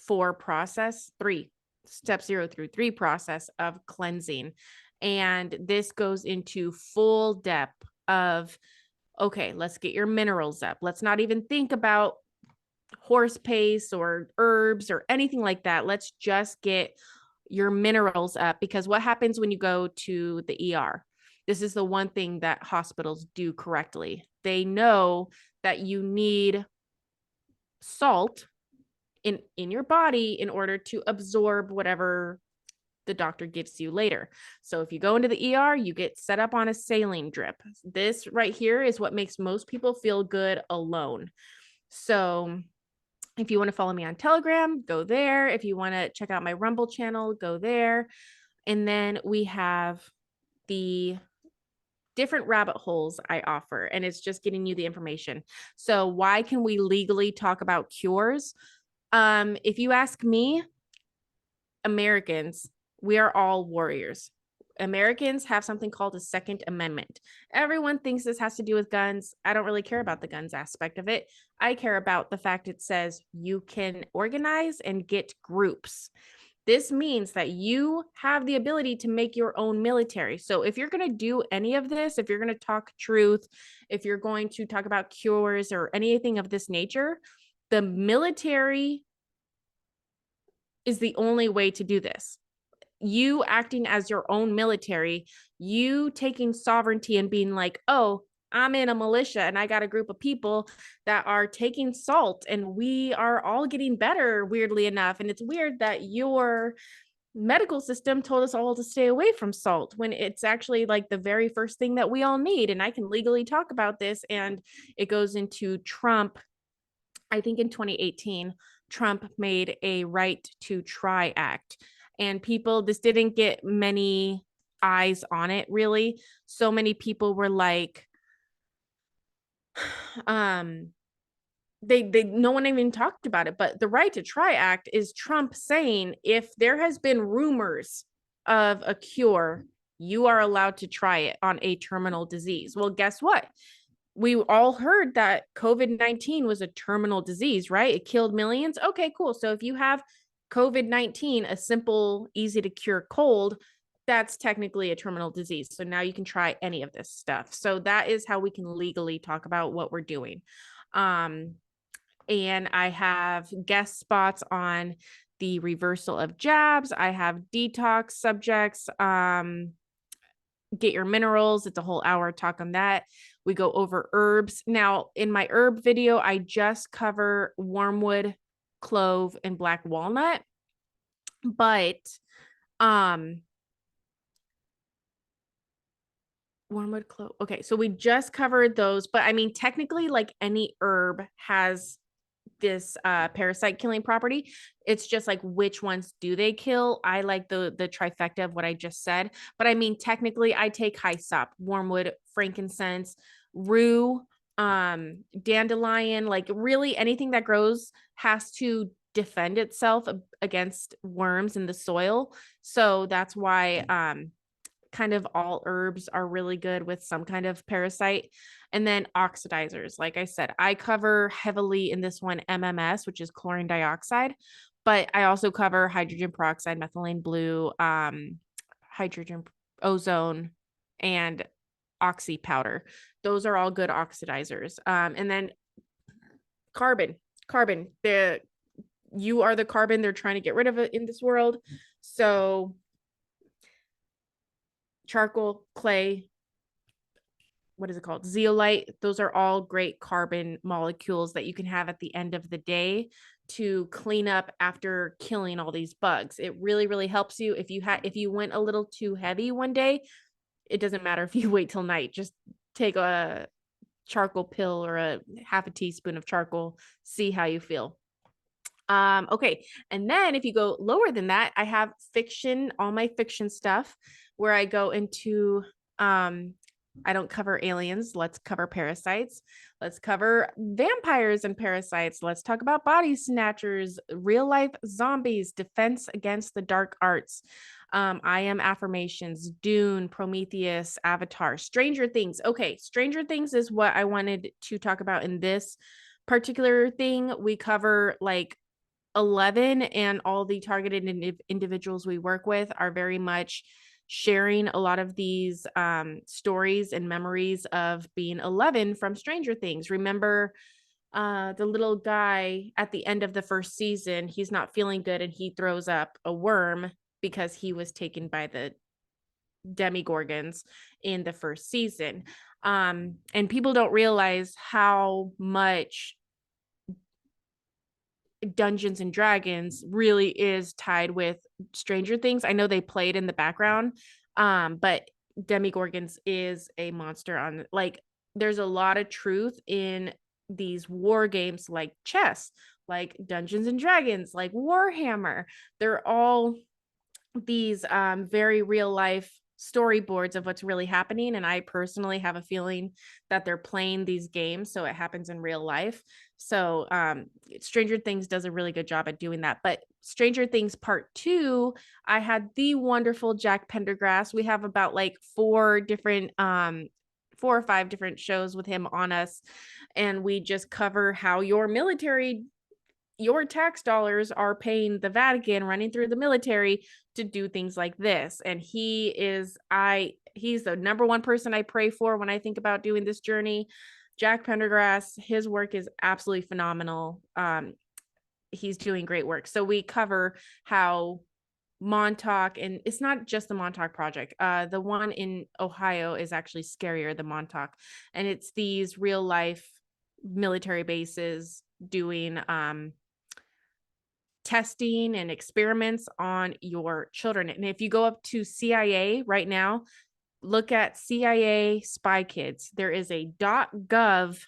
4 process, 3 step 0 through 3 process of cleansing. And this goes into full depth of, okay, let's get your minerals up. Let's not even think about horse paste or herbs or anything like that. Let's just get your minerals up, because what happens when you go to the ER? This is the one thing that hospitals do correctly. They know that you need salt in your body in order to absorb whatever the doctor gives you later. So if you go into the ER, you get set up on a saline drip. This right here is what makes most people feel good alone. So if you want to follow me on Telegram, go there. If you want to check out my Rumble channel, go there. And then we have the different rabbit holes I offer, and it's just getting you the information. So why can we legally talk about cures? If you ask me, Americans, we are all warriors. Americans have something called a Second Amendment. Everyone thinks this has to do with guns. I don't really care about the guns aspect of it. I care about the fact it says you can organize and get groups. This means that you have the ability to make your own military. So if you're going to do any of this, if you're going to talk truth, if you're going to talk about cures or anything of this nature, the military is the only way to do this. You acting as your own military, you taking sovereignty and being like, oh, I'm in a militia and I got a group of people that are taking salt and we are all getting better, weirdly enough. And it's weird that your medical system told us all to stay away from salt when it's actually like the very first thing that we all need. And I can legally talk about this. And it goes into Trump. I think in 2018, Trump made a right to try act. And people, this didn't get many eyes on it, really. So many people were like, no one even talked about it. But the right to try act is Trump saying if there has been rumors of a cure, you are allowed to try it on a terminal disease. Well, guess what? We all heard that COVID-19 was a terminal disease, right? It killed millions. Okay, cool. So if you have COVID-19, a simple, easy to cure cold, that's technically a terminal disease. So now you can try any of this stuff. So that is how we can legally talk about what we're doing. And I have guest spots on the reversal of jabs. I have detox subjects. Get your minerals. It's a whole hour talk on that. We go over herbs. Now, in my herb video, I just cover wormwood, clove, and black walnut. But wormwood, clove. Okay, so we just covered those. But I mean, technically, like any herb has this parasite killing property. It's just like which ones do they kill. I like the trifecta of what I just said, but I mean technically I take hyssop, wormwood, frankincense, rue, dandelion, like really anything that grows has to defend itself against worms in the soil. So that's why kind of all herbs are really good with some kind of parasite. And then oxidizers, like I said, I cover heavily in this one MMS, which is chlorine dioxide, but I also cover hydrogen peroxide, methylene blue, hydrogen ozone, and oxy powder. Those are all good oxidizers. And then carbon, you are the carbon they're trying to get rid of it in this world. So charcoal, clay, what is it called? Zeolite. Those are all great carbon molecules that you can have at the end of the day to clean up after killing all these bugs. It really, really helps you. If you went a little too heavy one day, it doesn't matter if you wait till night. Just take a charcoal pill or a half a teaspoon of charcoal, see how you feel. Okay. And then if you go lower than that, I have fiction, all my fiction stuff where I go into, I don't cover aliens. Let's cover parasites. Let's cover vampires and parasites. Let's talk about body snatchers, real life zombies, defense against the dark arts. I am affirmations, Dune, Prometheus, Avatar, Stranger Things. Okay. Stranger Things is what I wanted to talk about in this particular thing. We cover like 11, and all the targeted individuals we work with are very much sharing a lot of these stories and memories of being 11 from Stranger Things. Remember the little guy at the end of the first season, he's not feeling good and he throws up a worm because he was taken by the demigorgons in the first season. And people don't realize how much Dungeons and Dragons really is tied with Stranger Things. I know they played in the background, but Demogorgons is a monster on, like, there's a lot of truth in these war games like chess, like Dungeons and Dragons, like Warhammer. They're all these very real life storyboards of what's really happening, and I personally have a feeling that they're playing these games so it happens in real life. So Stranger Things does a really good job at doing that. But Stranger Things Part 2, I had the wonderful Jack Pendergrass. We have about like four or five different shows with him on us, and we just cover how your tax dollars are paying the Vatican, running through the military to do things like this. And he's the number one person I pray for when I think about doing this journey. Jack Pendergrass, his work is absolutely phenomenal. He's doing great work. So we cover how Montauk, and it's not just the Montauk Project. The one in Ohio is actually scarier than Montauk, and it's these real life military bases doing testing and experiments on your children. And if you go up to CIA right now, look at CIA spy kids. There is a .gov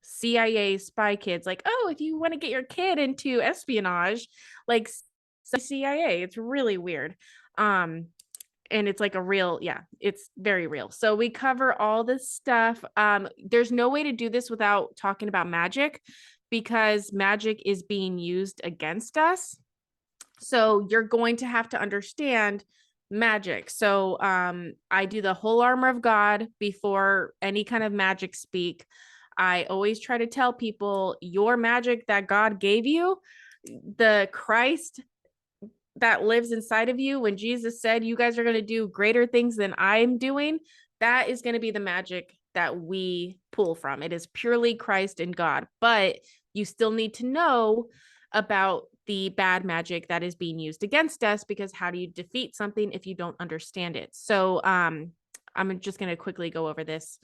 CIA spy kids, like, oh, if you want to get your kid into espionage, like CIA. It's really weird. And it's like a real, yeah, it's very real. So we cover all this stuff. There's no way to do this without talking about magic, because magic is being used against us. So you're going to have to understand magic. So I do the whole armor of God before any kind of magic speak. I always try to tell people your magic that God gave you, the Christ that lives inside of you, when Jesus said you guys are going to do greater things than I'm doing, that is going to be the magic that we pull from. It is purely Christ and God, but you still need to know about the bad magic that is being used against us, because how do you defeat something if you don't understand it? So I'm just going to quickly go over this.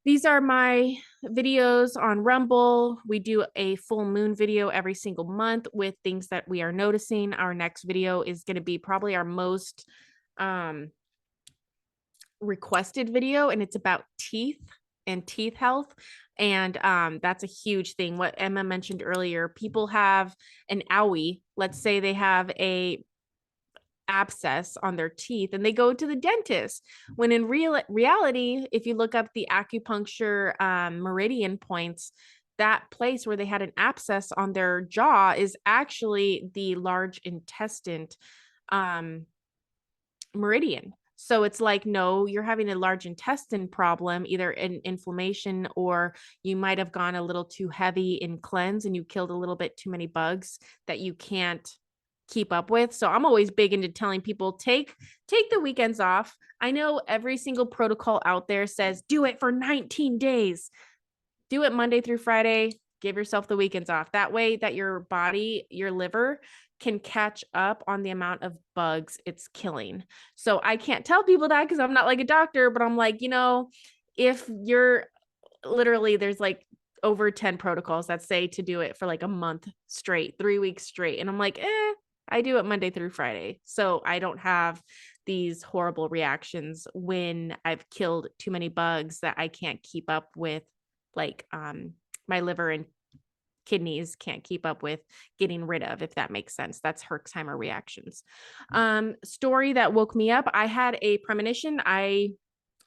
These are my videos on Rumble. We do a full moon video every single month with things that we are noticing. Our next video is going to be probably our most requested video, and it's about teeth and teeth health. And that's a huge thing. What Emma mentioned earlier, people have an owie. Let's say they have a abscess on their teeth and they go to the dentist, when in reality, if you look up the acupuncture meridian points, that place where they had an abscess on their jaw is actually the large intestine meridian. So it's like, no, you're having a large intestine problem, either an inflammation, or you might have gone a little too heavy in cleanse and you killed a little bit too many bugs that you can't keep up with. So I'm always big into telling people, take the weekends off. I know every single protocol out there says do it for 19 days. Do it Monday through Friday. Give yourself the weekends off. That way that your body, your liver can catch up on the amount of bugs it's killing. So I can't tell people that because I'm not like a doctor, but I'm like, if you're literally, there's like over 10 protocols that say to do it for like a month straight, 3 weeks straight. And I'm like, I do it Monday through Friday. So I don't have these horrible reactions when I've killed too many bugs that I can't keep up with. Like my liver and kidneys can't keep up with getting rid of, if that makes sense. That's Herxheimer reactions. Story that woke me up. I had a premonition. I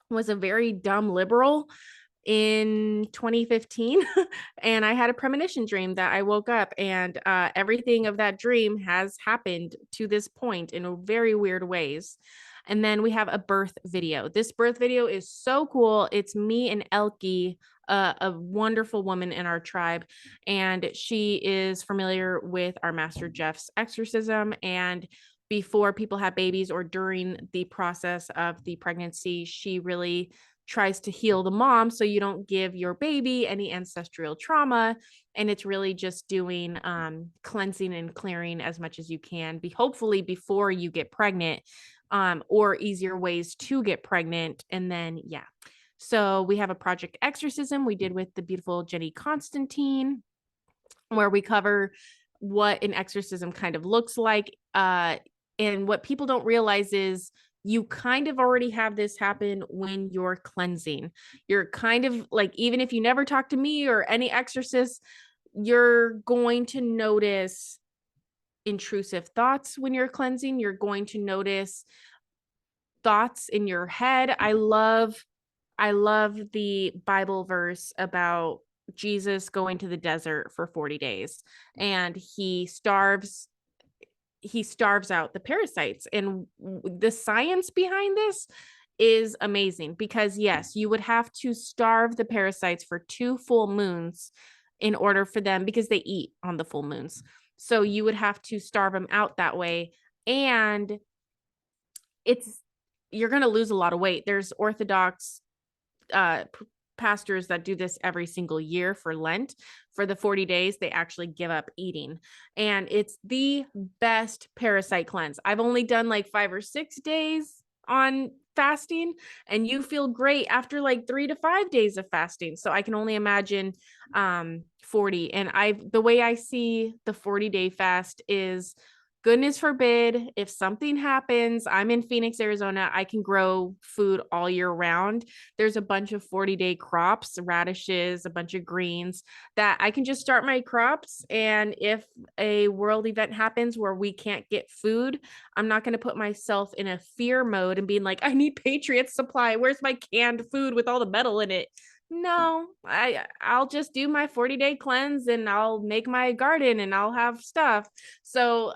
was a very dumb liberal in 2015 and I had a premonition dream that I woke up, and everything of that dream has happened to this point in very weird ways. And then we have a birth video. This birth video is so cool. It's me and Elke, a wonderful woman in our tribe, and she is familiar with our Master Jeff's exorcism. And before people have babies or during the process of the pregnancy, she really tries to heal the mom so you don't give your baby any ancestral trauma. And it's really just doing cleansing and clearing as much as you can, hopefully before you get pregnant, or easier ways to get pregnant. And then, yeah. So we have a project exorcism we did with the beautiful Jenny Constantine, where we cover what an exorcism kind of looks like. And what people don't realize is you kind of already have this happen when you're cleansing. You're kind of like, even if you never talk to me or any exorcist, you're going to notice intrusive thoughts when you're cleansing. You're going to notice thoughts in your head. I love the Bible verse about Jesus going to the desert for 40 days and he starves out the parasites. And the science behind this is amazing because yes, you would have to starve the parasites for 2 full moons in order for them, because they eat on the full moons. So you would have to starve them out that way. And you're going to lose a lot of weight. There's Orthodox pastors that do this every single year for Lent. For the 40 days, they actually give up eating. And it's the best parasite cleanse. I've only done like 5 or 6 days on fasting, and you feel great after like 3 to 5 days of fasting. So I can only imagine 40. And the way I see the 40-day fast is, goodness forbid, if something happens, I'm in Phoenix, Arizona, I can grow food all year round. There's a bunch of 40-day crops, radishes, a bunch of greens that I can just start my crops. And if a world event happens where we can't get food, I'm not going to put myself in a fear mode and being like, I need Patriot Supply. Where's my canned food with all the metal in it? No, I'll just do my 40-day cleanse and I'll make my garden and I'll have stuff. So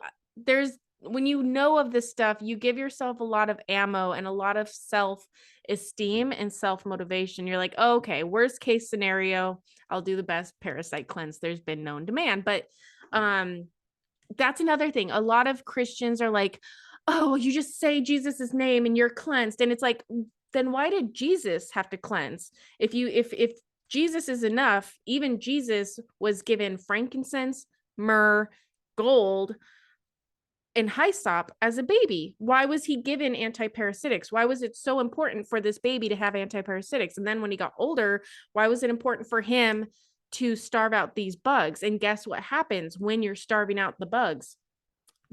when you know of this stuff, you give yourself a lot of ammo and a lot of self-esteem and self-motivation. You're like, oh, okay, worst case scenario, I'll do the best parasite cleanse there's been known to man. But that's another thing. A lot of Christians are like, oh, you just say Jesus's name and you're cleansed. And it's like, then why did Jesus have to cleanse? If Jesus is enough, even Jesus was given frankincense, myrrh, gold, and hyssop as a baby. Why was he given antiparasitics? Why was it so important for this baby to have antiparasitics? And then when he got older, why was it important for him to starve out these bugs? And guess what happens when you're starving out the bugs?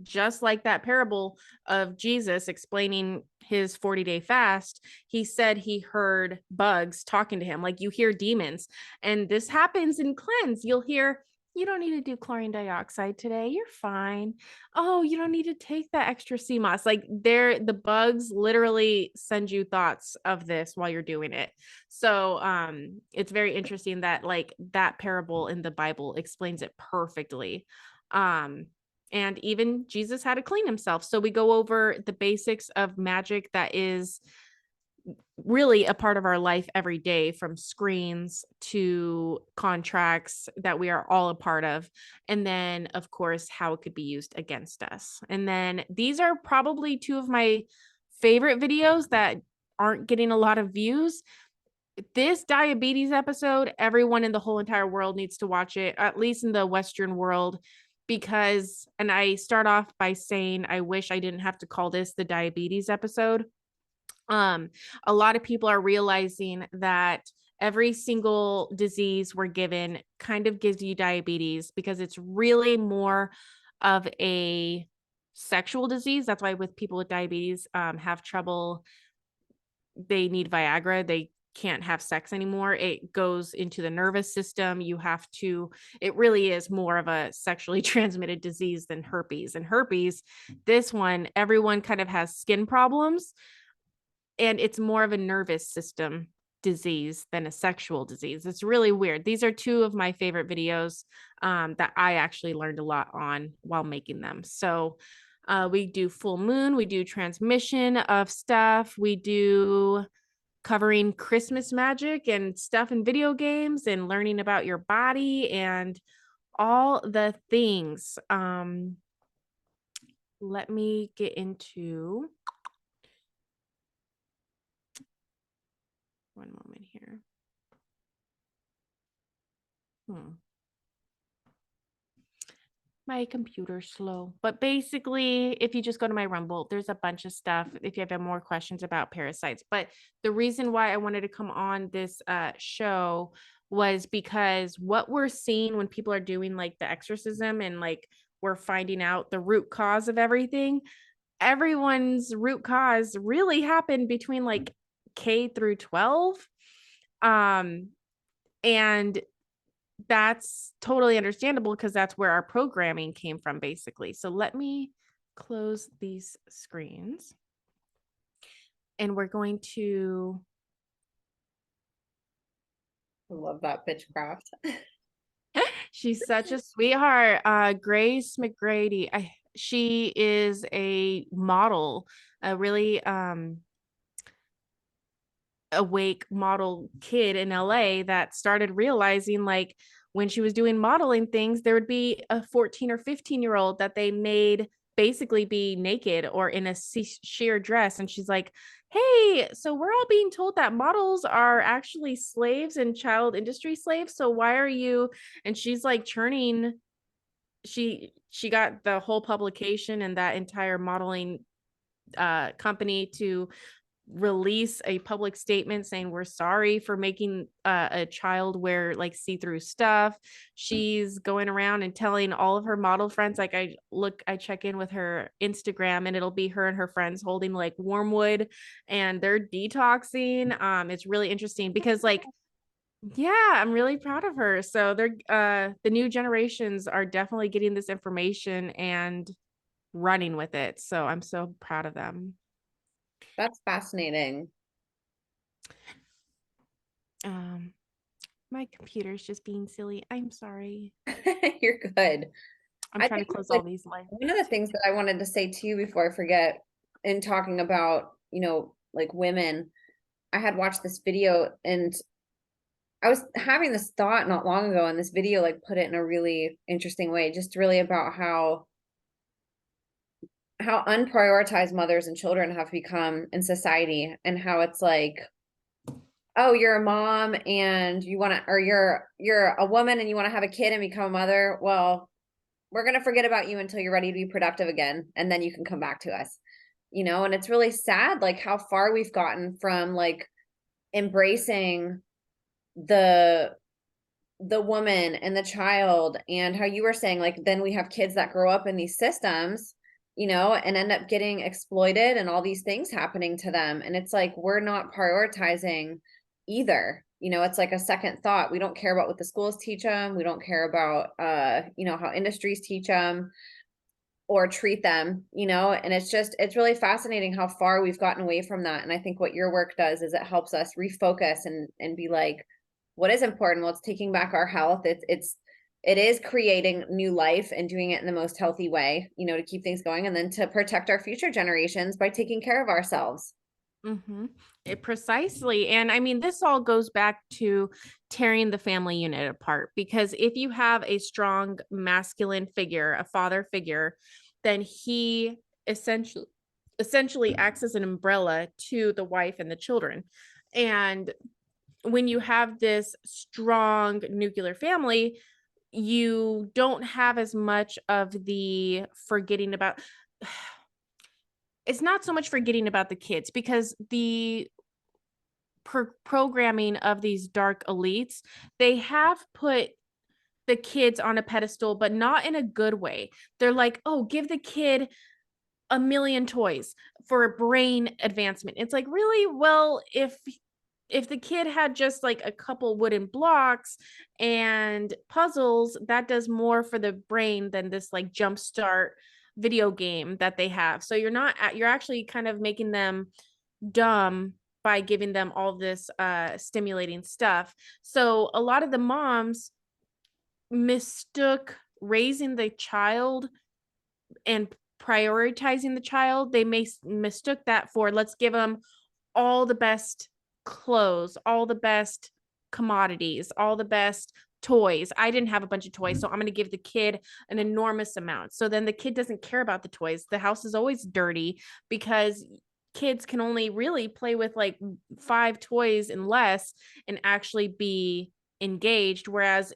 Just like that parable of Jesus explaining his 40-day fast, he said he heard bugs talking to him, like you hear demons. And this happens in cleanse. You'll hear, you don't need to do chlorine dioxide today. You're fine. Oh, you don't need to take that extra sea moss. Like the bugs literally send you thoughts of this while you're doing it. So it's very interesting that like that parable in the Bible explains it perfectly. And even Jesus had to clean himself. So we go over the basics of magic that is really a part of our life every day, from screens to contracts that we are all a part of. And then, of course, how it could be used against us. And then these are probably 2 of my favorite videos that aren't getting a lot of views. This diabetes episode, everyone in the whole entire world needs to watch it, at least in the Western world, because, and I start off by saying, I wish I didn't have to call this the diabetes episode. A lot of people are realizing that every single disease we're given kind of gives you diabetes, because it's really more of a sexual disease. That's why with people with diabetes have trouble, they need Viagra, they can't have sex anymore. It goes into the nervous system. It really is more of a sexually transmitted disease than herpes. And herpes, this one, everyone kind of has skin problems, and it's more of a nervous system disease than a sexual disease. It's really weird. These are 2 of my favorite videos that I actually learned a lot on while making them. So we do full moon, we do transmission of stuff, we do covering Christmas magic and stuff in video games, and learning about your body and all the things. Let me get into one moment here. My computer's slow, but basically, if you just go to my Rumble, there's a bunch of stuff if you have more questions about parasites. But the reason why I wanted to come on this show was because what we're seeing when people are doing like the exorcism and like we're finding out the root cause of everything. Everyone's root cause really happened between like K through 12. And that's totally understandable because that's where our programming came from, basically. So let me close these screens. And we're going to... I love that pitchcraft. She's such a sweetheart. Grace McGrady. She is a model, a really awake model kid in LA that started realizing, like, when she was doing modeling things, there would be a 14 or 15-year-old that they made basically be naked or in a sheer dress. And she's like, hey, so we're all being told that models are actually slaves and child industry slaves. So why are you? And she's like churning. She got the whole publication and that entire modeling company to release a public statement saying we're sorry for making a child wear like see-through stuff. She's going around and telling all of her model friends, like I check in with her Instagram and it'll be her and her friends holding like wormwood and they're detoxing. It's really interesting because, like, yeah, I'm really proud of her. So they're the new generations are definitely getting this information and running with it. So I'm so proud of them. That's fascinating. My computer's just being silly. I'm sorry. You're good. I'm I trying to think close like all these lines. one of the things that I wanted to say too before I forget, in talking about, like women, I had watched this video and I was having this thought not long ago, and this video like put it in a really interesting way, just really about how unprioritized mothers and children have become in society, and how it's like, oh, you're a mom and you want to, or you're a woman and you want to have a kid and become a mother. Well, we're going to forget about you until you're ready to be productive again, and then you can come back to us. And it's really sad, like how far we've gotten from like embracing the woman and the child, and how you were saying, like, then we have kids that grow up in these systems, and end up getting exploited and all these things happening to them. And it's like, we're not prioritizing either. It's like a second thought. We don't care about what the schools teach them. We don't care about, how industries teach them or treat them, and it's really fascinating how far we've gotten away from that. And I think what your work does is it helps us refocus and be like, what is important? Well, it's taking back our health. It is creating new life and doing it in the most healthy way, to keep things going, and then to protect our future generations by taking care of ourselves. Precisely. And I mean, this all goes back to tearing the family unit apart, because if you have a strong masculine figure, a father figure, then he essentially acts as an umbrella to the wife and the children. And when you have this strong nuclear family, you don't have as much of the forgetting about... It's not so much forgetting about the kids, because the programming of these dark elites, they have put the kids on a pedestal, but not in a good way. They're like, oh, give the kid a million toys for a brain advancement. It's like, really? Well, if the kid had just like a couple wooden blocks and puzzles, that does more for the brain than this like jumpstart video game that they have. So you're actually kind of making them dumb by giving them all this stimulating stuff. So a lot of the moms mistook raising the child and prioritizing the child. They mistook that for, let's give them all the best clothes, all the best commodities, all the best toys. I didn't have a bunch of toys, so I'm going to give the kid an enormous amount. So then the kid doesn't care about the toys. The house is always dirty because kids can only really play with like 5 toys and less and actually be engaged. Whereas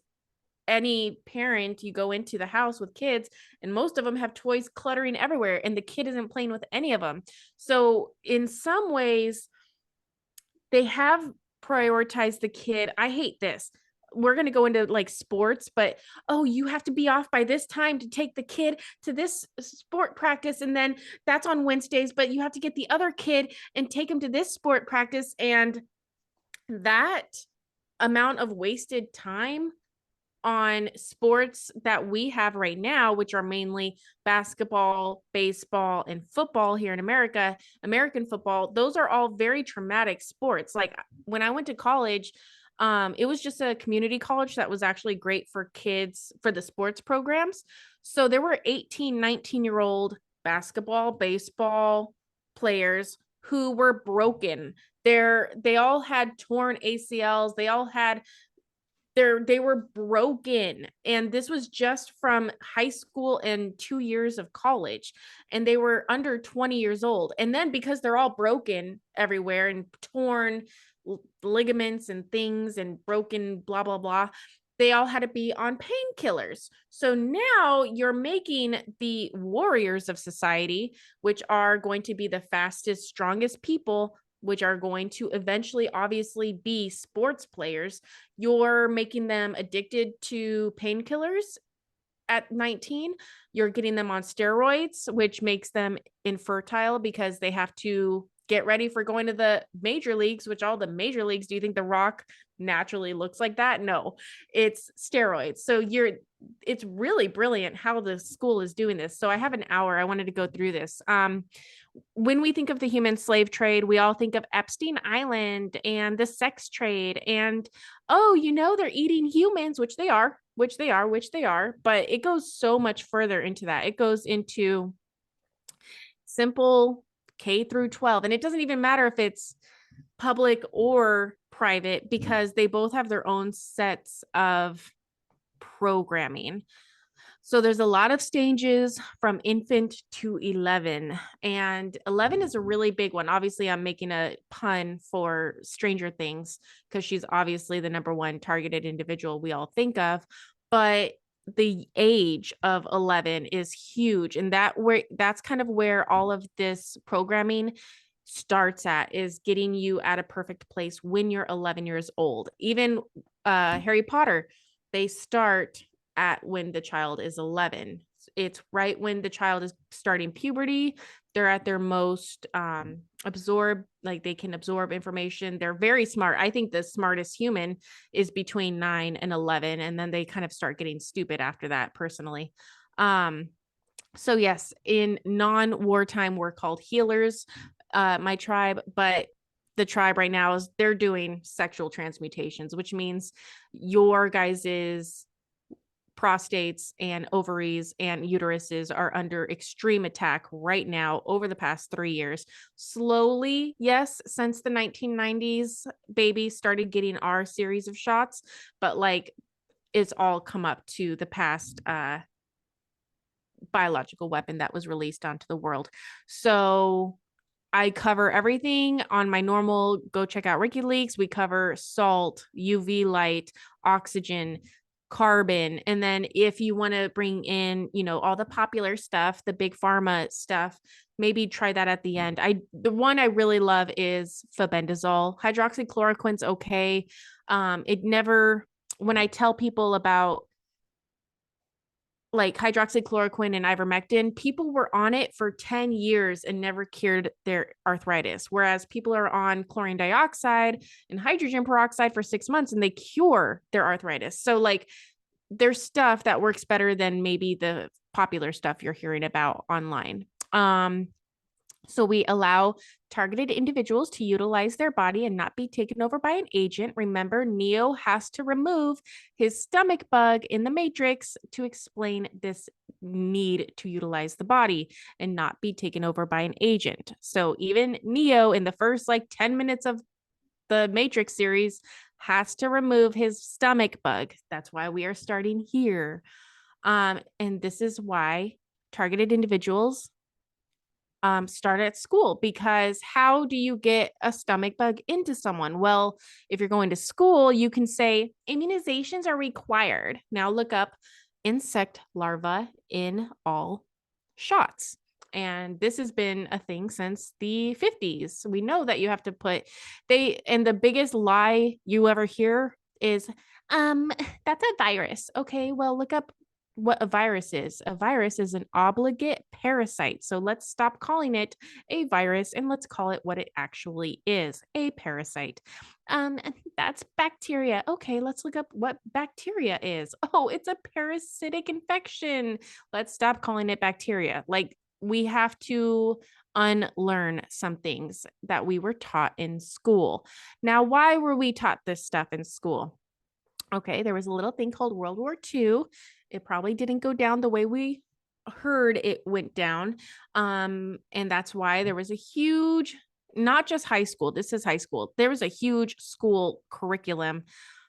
any parent, you go into the house with kids and most of them have toys cluttering everywhere and the kid isn't playing with any of them. So in some ways, they have prioritized the kid. I hate this. we're going to go into like sports, but oh, you have to be off by this time to take the kid to this sport practice. And then that's on Wednesdays, but you have to get the other kid and take him to this sport practice. And that amount of wasted time on sports that we have right now, which are mainly basketball, baseball, and football here in America, American football, those are all very traumatic sports. Like when I went to college, it was just a community college that was actually great for kids for the sports programs. So there were 18, 19-year-old basketball, baseball players who were broken. They all had torn ACLs. They all had they were broken, and this was just from high school and 2 years of college, and they were under 20 years old. And then because they're all broken everywhere and torn ligaments and things and broken blah blah blah, they all had to be on painkillers. So now you're making the warriors of society, which are going to be the fastest, strongest people, which are going to eventually obviously be sports players, you're making them addicted to painkillers at 19. You're getting them on steroids, which makes them infertile because they have to get ready for going to the major leagues, which all the major leagues, do you think The Rock naturally looks like that? No, it's steroids. So it's really brilliant how the school is doing this. So I have an hour. I wanted to go through this. When we think of the human slave trade, we all think of Epstein Island and the sex trade and, oh, they're eating humans, which they are, but it goes so much further into that. It goes into simple K through 12. And it doesn't even matter if it's public or private because they both have their own sets of programming. So there's a lot of stages from infant to 11, and 11 is a really big one. Obviously, I'm making a pun for Stranger Things because she's obviously the number one targeted individual we all think of, but the age of 11 is huge, and that's kind of where all of this programming starts at, is getting you at a perfect place when you're 11 years old. Even Harry Potter, they start at when the child is 11. It's right when the child is starting puberty. They're at their most like they can absorb information. They're very smart. I think the smartest human is between 9 and 11, and then they kind of start getting stupid after that, personally. So yes, in non-wartime, we're called healers, my tribe, but the tribe right now is they're doing sexual transmutations, which means your guys's prostates and ovaries and uteruses are under extreme attack right now over the past 3 years. Slowly, yes, since the 1990s, babies started getting our series of shots, but like it's all come up to the past biological weapon that was released onto the world. So I cover everything on my normal. Go check out Ricky Leaks. We cover salt, UV light, oxygen, carbon. And then if you want to bring in, all the popular stuff, the big pharma stuff, maybe try that at the end. The one I really love is febendazole. Hydroxychloroquine's okay. When I tell people about like hydroxychloroquine and ivermectin, people were on it for 10 years and never cured their arthritis. Whereas people are on chlorine dioxide and hydrogen peroxide for 6 months and they cure their arthritis. So like there's stuff that works better than maybe the popular stuff you're hearing about online. So we allow targeted individuals to utilize their body and not be taken over by an agent. Remember, Neo has to remove his stomach bug in the Matrix to explain this need to utilize the body and not be taken over by an agent. So even Neo in the first 10 minutes of the Matrix series has to remove his stomach bug. That's why we are starting here. And this is why targeted individuals start at school, because how do you get a stomach bug into someone? Well, if you're going to school, you can say immunizations are required. Now look up insect larvae in all shots. And this has been a thing since the 50s. We know that you have to and the biggest lie you ever hear is Um, that's a virus. Okay, well, look up what a virus is. A virus is an obligate parasite. So let's stop calling it a virus and let's call it what it actually is, a parasite. That's bacteria. Okay, let's look up what bacteria is. Oh, it's a parasitic infection. Let's stop calling it bacteria. Like, we have to unlearn some things that we were taught in school. Now, why were we taught this stuff in school? Okay, there was a little thing called World War II. It probably didn't go down the way we heard it went down. And that's why there was a huge, not just high school, this is high school. There was a huge school curriculum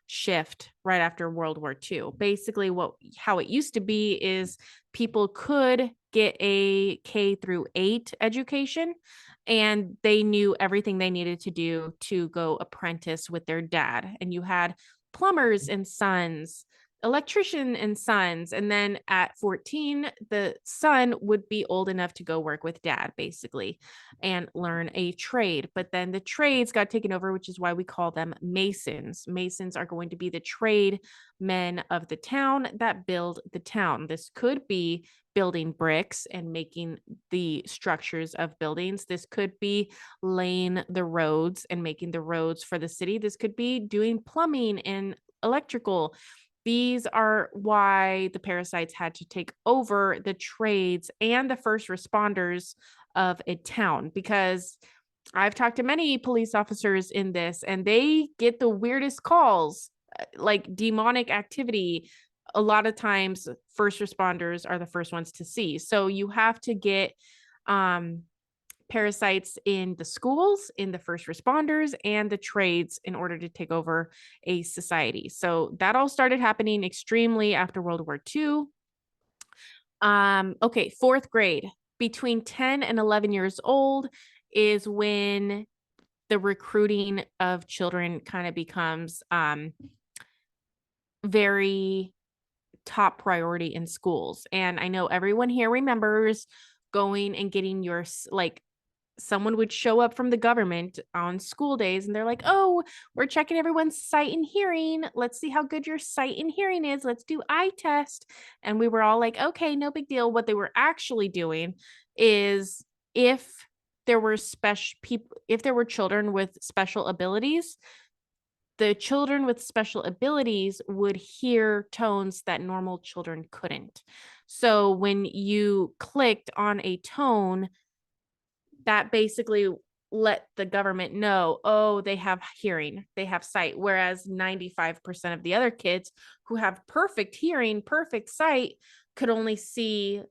shift right after World War II. Basically, how it used to be is people could get a K through 8 education and they knew everything they needed to do to go apprentice with their dad. And you had plumbers and sons, electrician and sons. And then at 14, the son would be old enough to go work with dad, basically, and learn a trade. But then the trades got taken over, which is why we call them masons. Masons are going to be the trade men of the town that build the town. This could be building bricks and making the structures of buildings. This could be laying the roads and making the roads for the city. This could be doing plumbing and electrical. These are why the parasites had to take over the trades and the first responders of a town, because I've talked to many police officers in this and they get the weirdest calls, like demonic activity. A lot of times first responders are the first ones to see. So you have to get parasites in the schools, in the first responders, and the trades in order to take over a society. So that all started happening extremely after World War II. Okay, fourth grade, between 10 and 11 years old is when the recruiting of children kind of becomes very top priority in schools. And I know everyone here remembers going and getting your, like, someone would show up from the government on school days and they're like, oh, we're checking everyone's sight and hearing. Let's see how good your sight and hearing is. Let's do eye test. And we were all like, okay, no big deal. What they were actually doing is, if there were special people, if there were children with special abilities, the children with special abilities would hear tones that normal children couldn't. So when you clicked on a tone, that basically let the government know, oh, they have hearing, they have sight. Whereas 95% of the other kids who have perfect hearing, perfect sight, could only see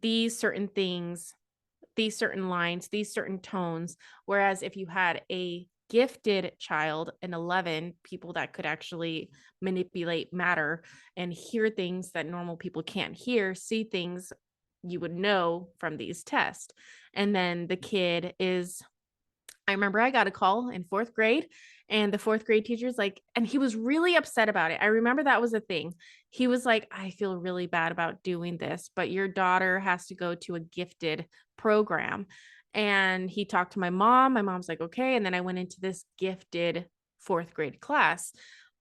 these certain things, these certain lines, these certain tones. Whereas if you had a gifted child, an 11, people that could actually manipulate matter and hear things that normal people can't hear, see things, you would know from these tests. And then the kid is, I remember I got a call in fourth grade and the fourth grade teacher's like, and he was really upset about it. I remember that was a thing. He was like, I feel really bad about doing this, but your daughter has to go to a gifted program. And he talked to my mom. My mom's like, okay. And then I went into this gifted fourth grade class.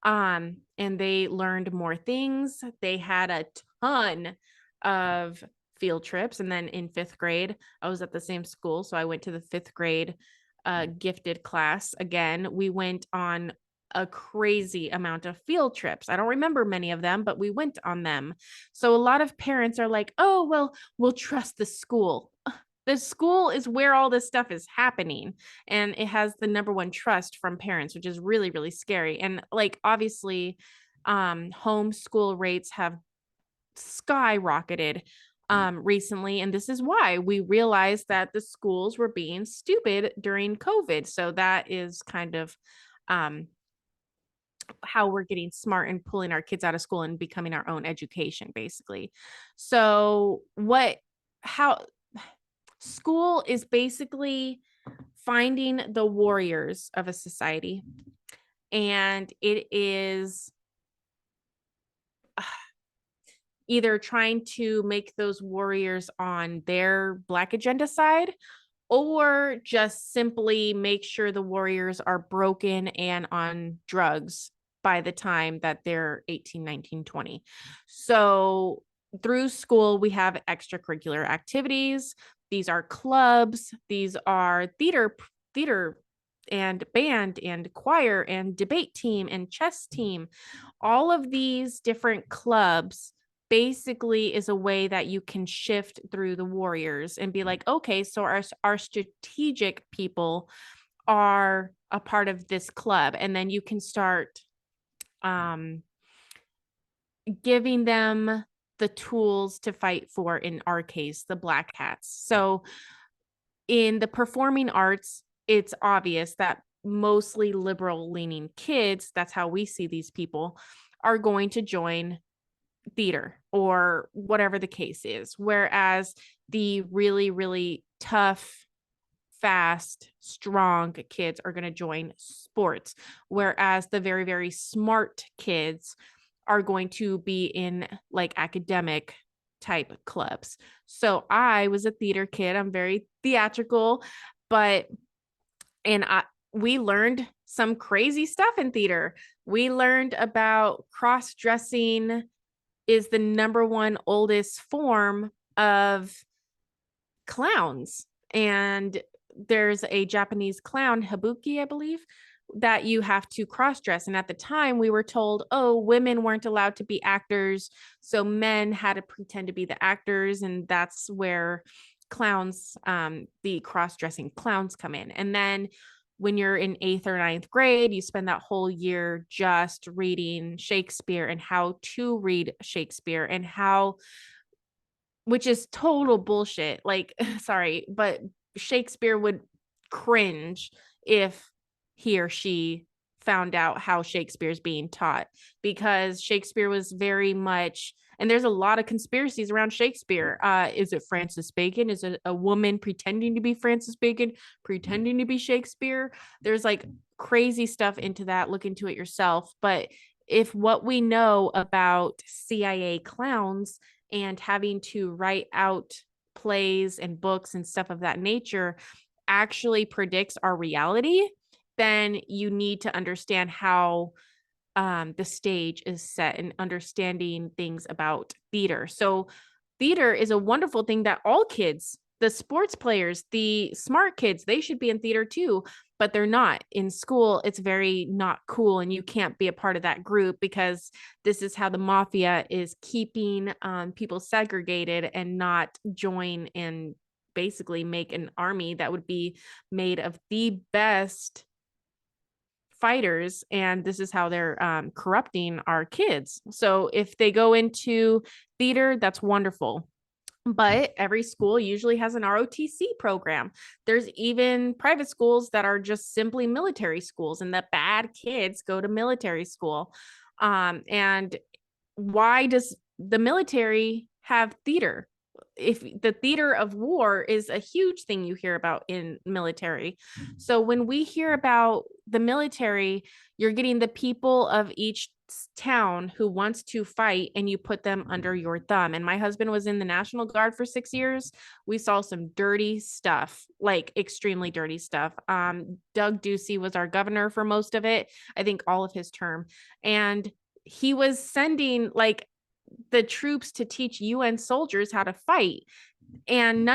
And they learned more things. They had a ton of field trips. And then in fifth grade, I was at the same school. So I went to the fifth grade gifted class. Again, we went on a crazy amount of field trips. I don't remember many of them, but we went on them. So a lot of parents are like, oh, well, we'll trust the school. The school is where all this stuff is happening. And it has the number one trust from parents, which is really, really scary. And like, obviously, homeschool rates have skyrocketed recently. And this is why we realized that the schools were being stupid during COVID. So that is kind of how we're getting smart and pulling our kids out of school and becoming our own education, basically. So how school is basically finding the warriors of a society. And it is either trying to make those warriors on their Black agenda side, or just simply make sure the warriors are broken and on drugs by the time that they're 18, 19, 20. So through school, we have extracurricular activities. These are clubs. These are theater and band and choir and debate team and chess team. All of these different clubs basically is a way that you can shift through the warriors and be like, okay, so our strategic people are a part of this club. And then you can start giving them the tools to fight for, in our case, the black hats. So in the performing arts, it's obvious that mostly liberal leaning kids, that's how we see these people, are going to join theater or whatever the case is. Whereas the really, really tough, fast, strong kids are going to join sports. Whereas the very, very smart kids are going to be in like academic type clubs. So I was a theater kid. I'm very theatrical, we learned some crazy stuff in theater. We learned about cross-dressing is the number one oldest form of clowns. And there's a Japanese clown, Habuki, I believe, that you have to cross dress. And at the time, we were told, oh, women weren't allowed to be actors. So men had to pretend to be the actors. And that's where clowns, the cross dressing clowns come in. And then when you're in 8th or 9th grade, you spend that whole year just reading Shakespeare and how to read Shakespeare and how, which is total bullshit. Like, sorry, but Shakespeare would cringe if he or she found out how Shakespeare's being taught, because Shakespeare was very much, and there's a lot of conspiracies around Shakespeare. Is it Francis Bacon? Is it a woman pretending to be Francis Bacon, pretending to be Shakespeare? There's like crazy stuff into that. Look into it yourself. But if what we know about CIA clowns and having to write out plays and books and stuff of that nature actually predicts our reality, then you need to understand how the stage is set and understanding things about theater. So theater is a wonderful thing that all kids, the sports players, the smart kids, they should be in theater too, but they're not. In school, it's very not cool, and you can't be a part of that group because this is how the mafia is keeping people segregated and not join and basically make an army that would be made of the best fighters, and this is how they're corrupting our kids. So if they go into theater, that's wonderful. But every school usually has an ROTC program. There's even private schools that are just simply military schools, and the bad kids go to military school. And why does the military have theater? If the theater of war is a huge thing you hear about in military. So when we hear about the military, you're getting the people of each town who wants to fight, and you put them under your thumb. And my husband was in the National Guard for 6 years. We saw some dirty stuff, like extremely dirty stuff. Doug Ducey was our governor for most of it, I think all of his term. And he was sending like the troops to teach UN soldiers how to fight. And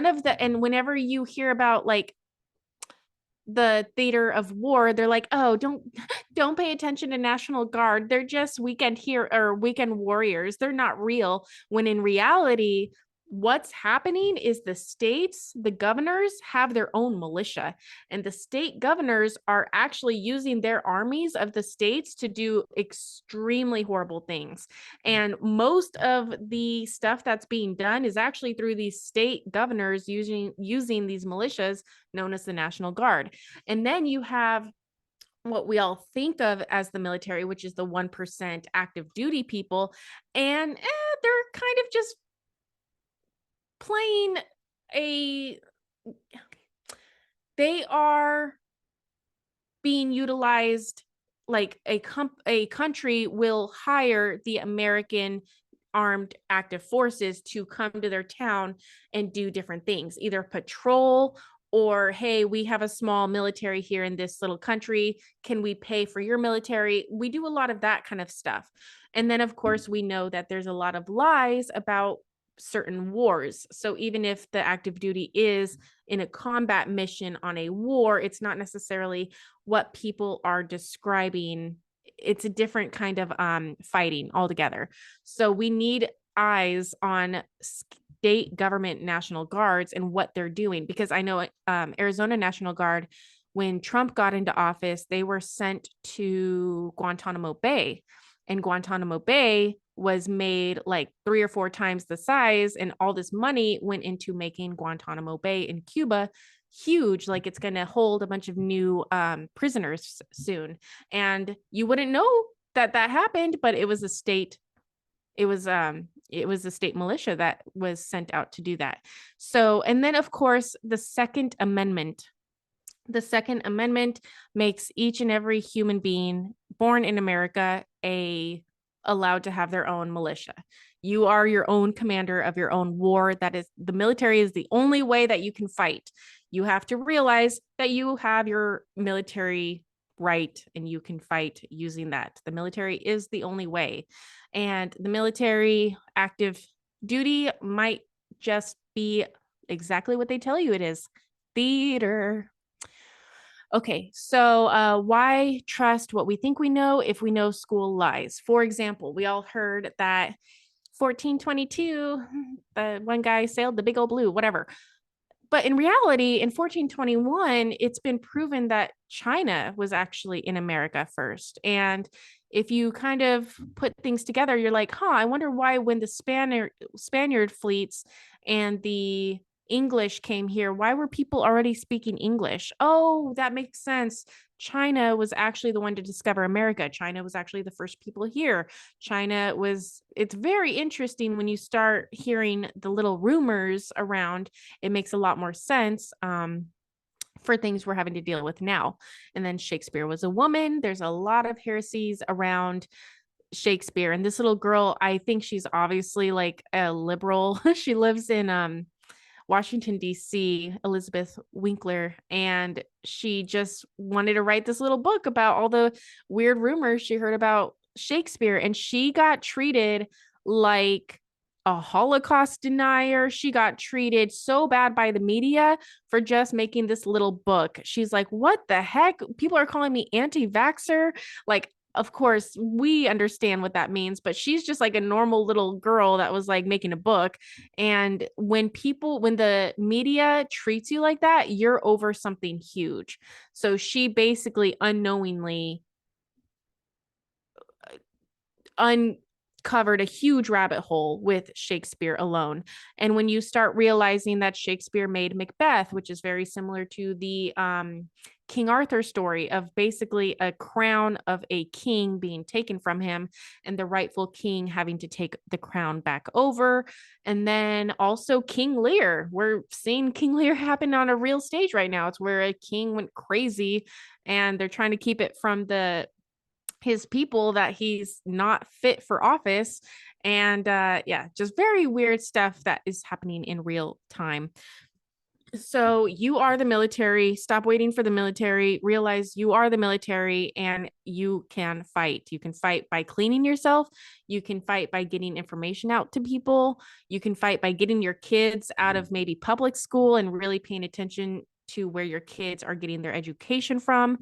whenever you hear about like the theater of war, they're like, oh, don't pay attention to National Guard. They're just weekend warriors. They're not real. When in reality, what's happening is the states, the governors have their own militia, and the state governors are actually using their armies of the states to do extremely horrible things. And most of the stuff that's being done is actually through these state governors using these militias known as the National Guard. And then you have what we all think of as the military, which is the 1% active duty people. And they're kind of just playing they are being utilized like a country will hire the American armed active forces to come to their town and do different things, either patrol or, hey, we have a small military here in this little country. Can we pay for your military? We do a lot of that kind of stuff. And then, of course, we know that there's a lot of lies about certain wars. So even if the active duty is in a combat mission on a war, it's not necessarily what people are describing. It's a different kind of fighting altogether. So we need eyes on state government National Guards and what they're doing, because I know Arizona National Guard, when Trump got into office, they were sent to Guantanamo Bay, and Guantanamo Bay was made like 3 or 4 times the size, and all this money went into making Guantanamo Bay in Cuba huge, like it's going to hold a bunch of new prisoners soon. And you wouldn't know that happened, but it was a state militia that was sent out to do that. So, and then of course the Second Amendment makes each and every human being born in America allowed to have their own militia. You are your own commander of your own war. That is, the military is the only way that you can fight. You have to realize that you have your military right and you can fight using that. The military is the only way. And the military active duty might just be exactly what they tell you it is: theater. Okay, so why trust what we think we know if we know school lies? For example, we all heard that 1422, the one guy sailed the big old blue, whatever. But in reality, in 1421, it's been proven that China was actually in America first. And if you kind of put things together, you're like, I wonder why when the Spaniard fleets and the English came here, why were people already speaking English? Oh, that makes sense. China was actually the one to discover America. China was actually the first people here. It's very interesting when you start hearing the little rumors around. It makes a lot more sense for things we're having to deal with now. And then Shakespeare was a woman. There's a lot of heresies around Shakespeare. And this little girl, I think she's obviously like a liberal. She lives in Washington, D.C., Elizabeth Winkler, and she just wanted to write this little book about all the weird rumors she heard about Shakespeare. And she got treated like a Holocaust denier. She got treated so bad by the media for just making this little book. She's like, what the heck? People are calling me anti-vaxxer. Like, of course, we understand what that means, but she's just like a normal little girl that was like making a book. And when the media treats you like that, you're over something huge. So she basically unknowingly uncovered a huge rabbit hole with Shakespeare alone. And when you start realizing that Shakespeare made Macbeth, which is very similar to the King Arthur story of basically a crown of a king being taken from him and the rightful king having to take the crown back over. And then also King Lear. We're seeing King Lear happen on a real stage right now. It's where a king went crazy and they're trying to keep it from his people that he's not fit for office. And just very weird stuff that is happening in real time. So you are the military. Stop waiting for the military. Realize you are the military and you can fight. You can fight by cleaning yourself. You can fight by getting information out to people. You can fight by getting your kids out of maybe public school and really paying attention to where your kids are getting their education from.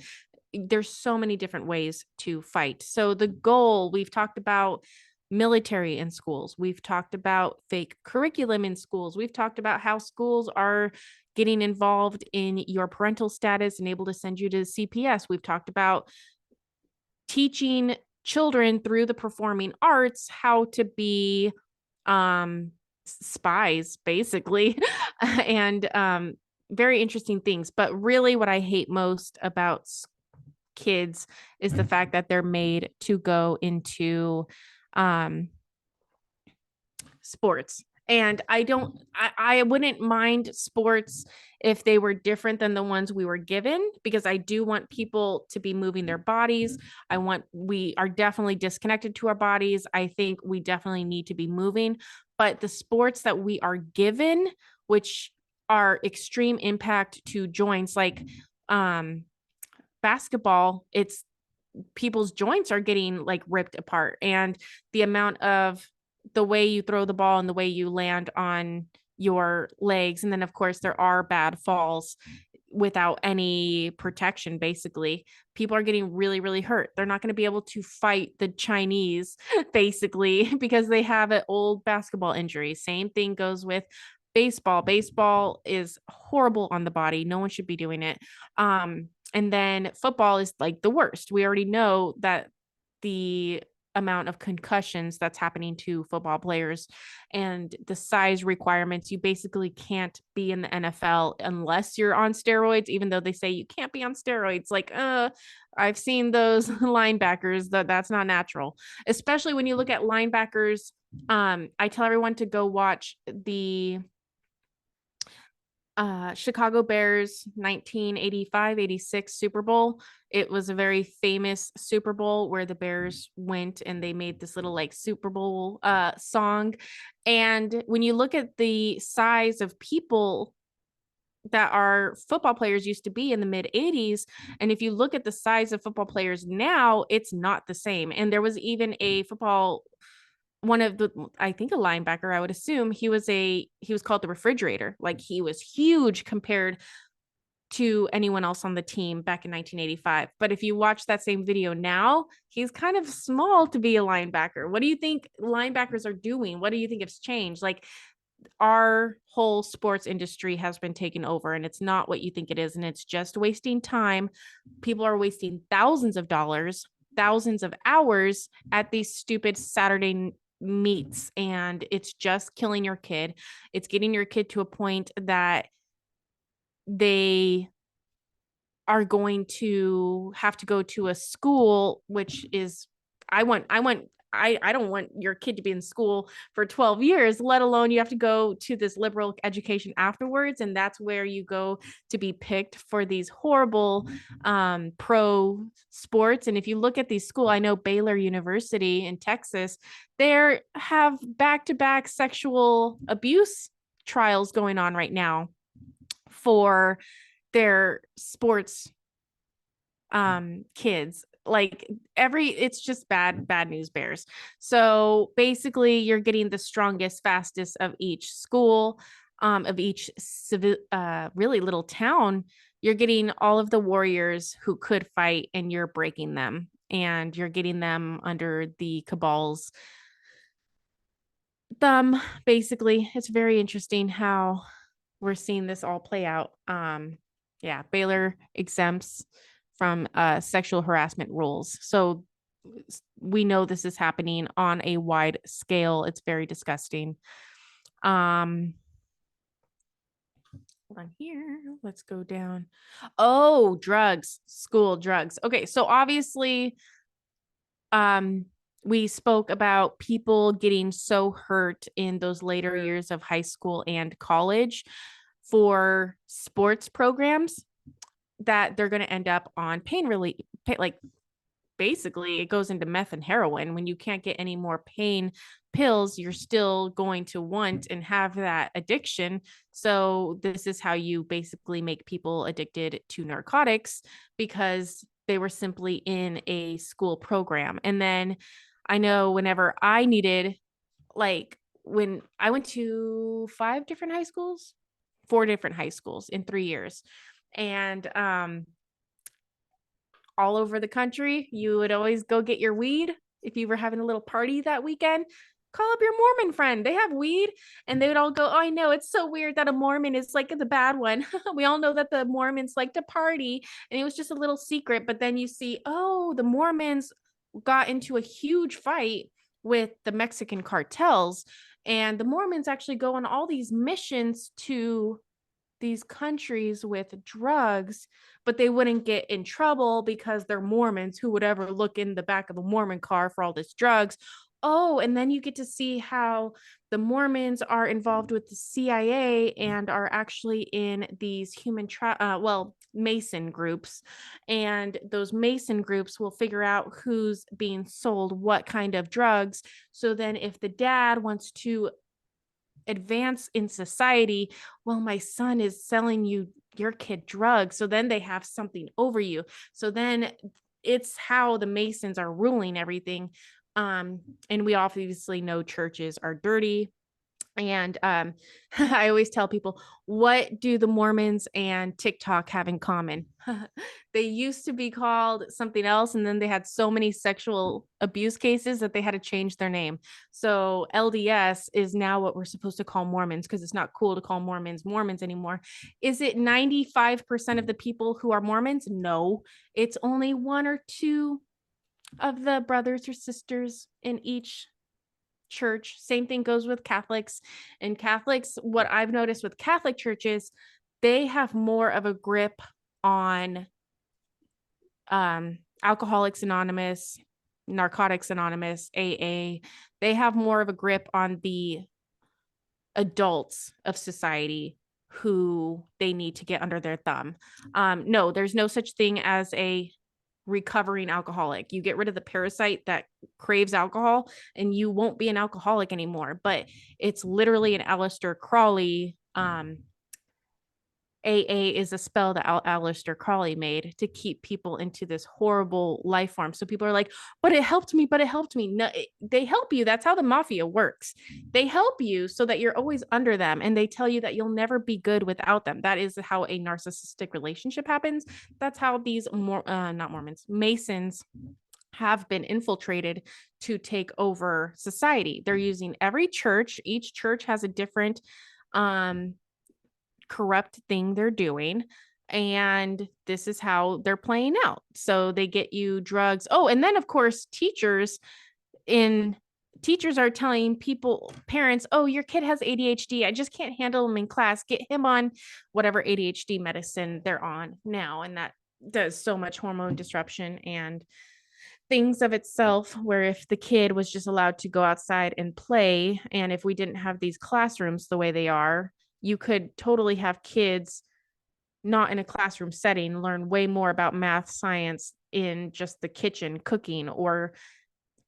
There's so many different ways to fight. So the goal, we've talked about military in schools. We've talked about fake curriculum in schools. We've talked about how schools are getting involved in your parental status and able to send you to CPS. We've talked about teaching children through the performing arts how to be spies, basically, and very interesting things. But really what I hate most about kids is the fact that they're made to go into sports. And I wouldn't mind sports if they were different than the ones we were given, because I do want people to be moving their bodies. We are definitely disconnected to our bodies. I think we definitely need to be moving, but the sports that we are given, which are extreme impact to joints, like basketball. It's people's joints are getting like ripped apart, and the amount of the way you throw the ball and the way you land on your legs. And then of course there are bad falls without any protection. Basically, people are getting really, really hurt. They're not going to be able to fight the Chinese basically because they have an old basketball injury. Same thing goes with baseball is horrible on the body. No one should be doing it. And then football is like the worst. We already know that the amount of concussions that's happening to football players and the size requirements. You basically can't be in the NFL unless you're on steroids, even though they say you can't be on steroids. Like, I've seen those linebackers that's not natural, especially when you look at linebackers. I tell everyone to go watch the Chicago Bears 1985-86 Super Bowl. It was a very famous Super Bowl where the Bears went and they made this little like Super Bowl song. And when you look at the size of people that our football players used to be in the mid 80s, and if you look at the size of football players now, it's not the same. And there was even a football, one of the, I think a linebacker, I would assume he was called the refrigerator. Like, he was huge compared to anyone else on the team back in 1985. But if you watch that same video now, he's kind of small to be a linebacker. What do you think linebackers are doing? What do you think has changed? Like, our whole sports industry has been taken over, and it's not what you think it is, and it's just wasting time. People are wasting thousands of dollars, thousands of hours at these stupid Saturday meets, and it's just killing your kid. It's getting your kid to a point that they are going to have to go to a school, which is, I don't want your kid to be in school for 12 years, let alone you have to go to this liberal education afterwards. And that's where you go to be picked for these horrible pro sports. And if you look at these schools, I know Baylor University in Texas, they have back-to-back sexual abuse trials going on right now for their sports kids. Like, it's just bad news bears. So basically you're getting the strongest, fastest of each school, of each really little town. You're getting all of the warriors who could fight, and you're breaking them, and you're getting them under the cabal's thumb. Basically, it's very interesting how we're seeing this all play out. Yeah, Baylor exempts from sexual harassment rules. So we know this is happening on a wide scale. It's very disgusting. Hold on here. Let's go down. Oh, drugs, school drugs. Okay, so obviously, we spoke about people getting so hurt in those later years of high school and college for sports programs that they're going to end up on pain relief. Like, basically it goes into meth and heroin. When you can't get any more pain pills, you're still going to want and have that addiction. So this is how you basically make people addicted to narcotics, because they were simply in a school program. And then I know whenever I needed, like, when I went to 4 different high schools in 3 years, and all over the country, you would always go get your weed. If you were having a little party that weekend, call up your Mormon friend. They have weed. And they would all go, oh, I know, it's so weird that a Mormon is like the bad one. We all know that the Mormons like to party, and it was just a little secret. But then you see, oh, the Mormons got into a huge fight with the Mexican cartels, and the Mormons actually go on all these missions to these countries with drugs, but they wouldn't get in trouble because they're Mormons. Who would ever look in the back of a Mormon car for all this drugs? Oh, and then you get to see how the Mormons are involved with the CIA and are actually in these Mason groups. And those Mason groups will figure out who's being sold what kind of drugs. So then if the dad wants to advance in society, well, my son is selling your kid drugs, so then they have something over you. So then it's how the Masons are ruling everything. And we obviously know churches are dirty. And I always tell people, what do the Mormons and TikTok have in common? They used to be called something else, and then they had so many sexual abuse cases that they had to change their name. So LDS is now what we're supposed to call Mormons, because it's not cool to call Mormons Mormons anymore. Is it 95% of the people who are Mormons? No, it's only 1 or 2 of the brothers or sisters in each church. Same thing goes with Catholics. And Catholics, what I've noticed with Catholic churches, they have more of a grip on Alcoholics Anonymous, Narcotics Anonymous, AA. They have more of a grip on the adults of society who they need to get under their thumb. No, there's no such thing as a recovering alcoholic. You get rid of the parasite that craves alcohol and you won't be an alcoholic anymore. But it's literally an Aleister Crowley. AA is a spell that Aleister Crowley made to keep people into this horrible life form. So people are like, but it helped me, but it helped me. No, they help you. That's how the mafia works. They help you so that you're always under them, and they tell you that you'll never be good without them. That is how a narcissistic relationship happens. That's how these not Mormons, Masons have been infiltrated to take over society. They're using every church. Each church has a different corrupt thing they're doing, and this is how they're playing out. So they get you drugs. Oh, and then of course teachers are telling parents, oh, your kid has ADHD, I just can't handle him in class, get him on whatever ADHD medicine they're on now. And that does so much hormone disruption and things of itself, where if the kid was just allowed to go outside and play, and if we didn't have these classrooms the way they are, you could totally have kids not in a classroom setting learn way more about math, science in just the kitchen, cooking or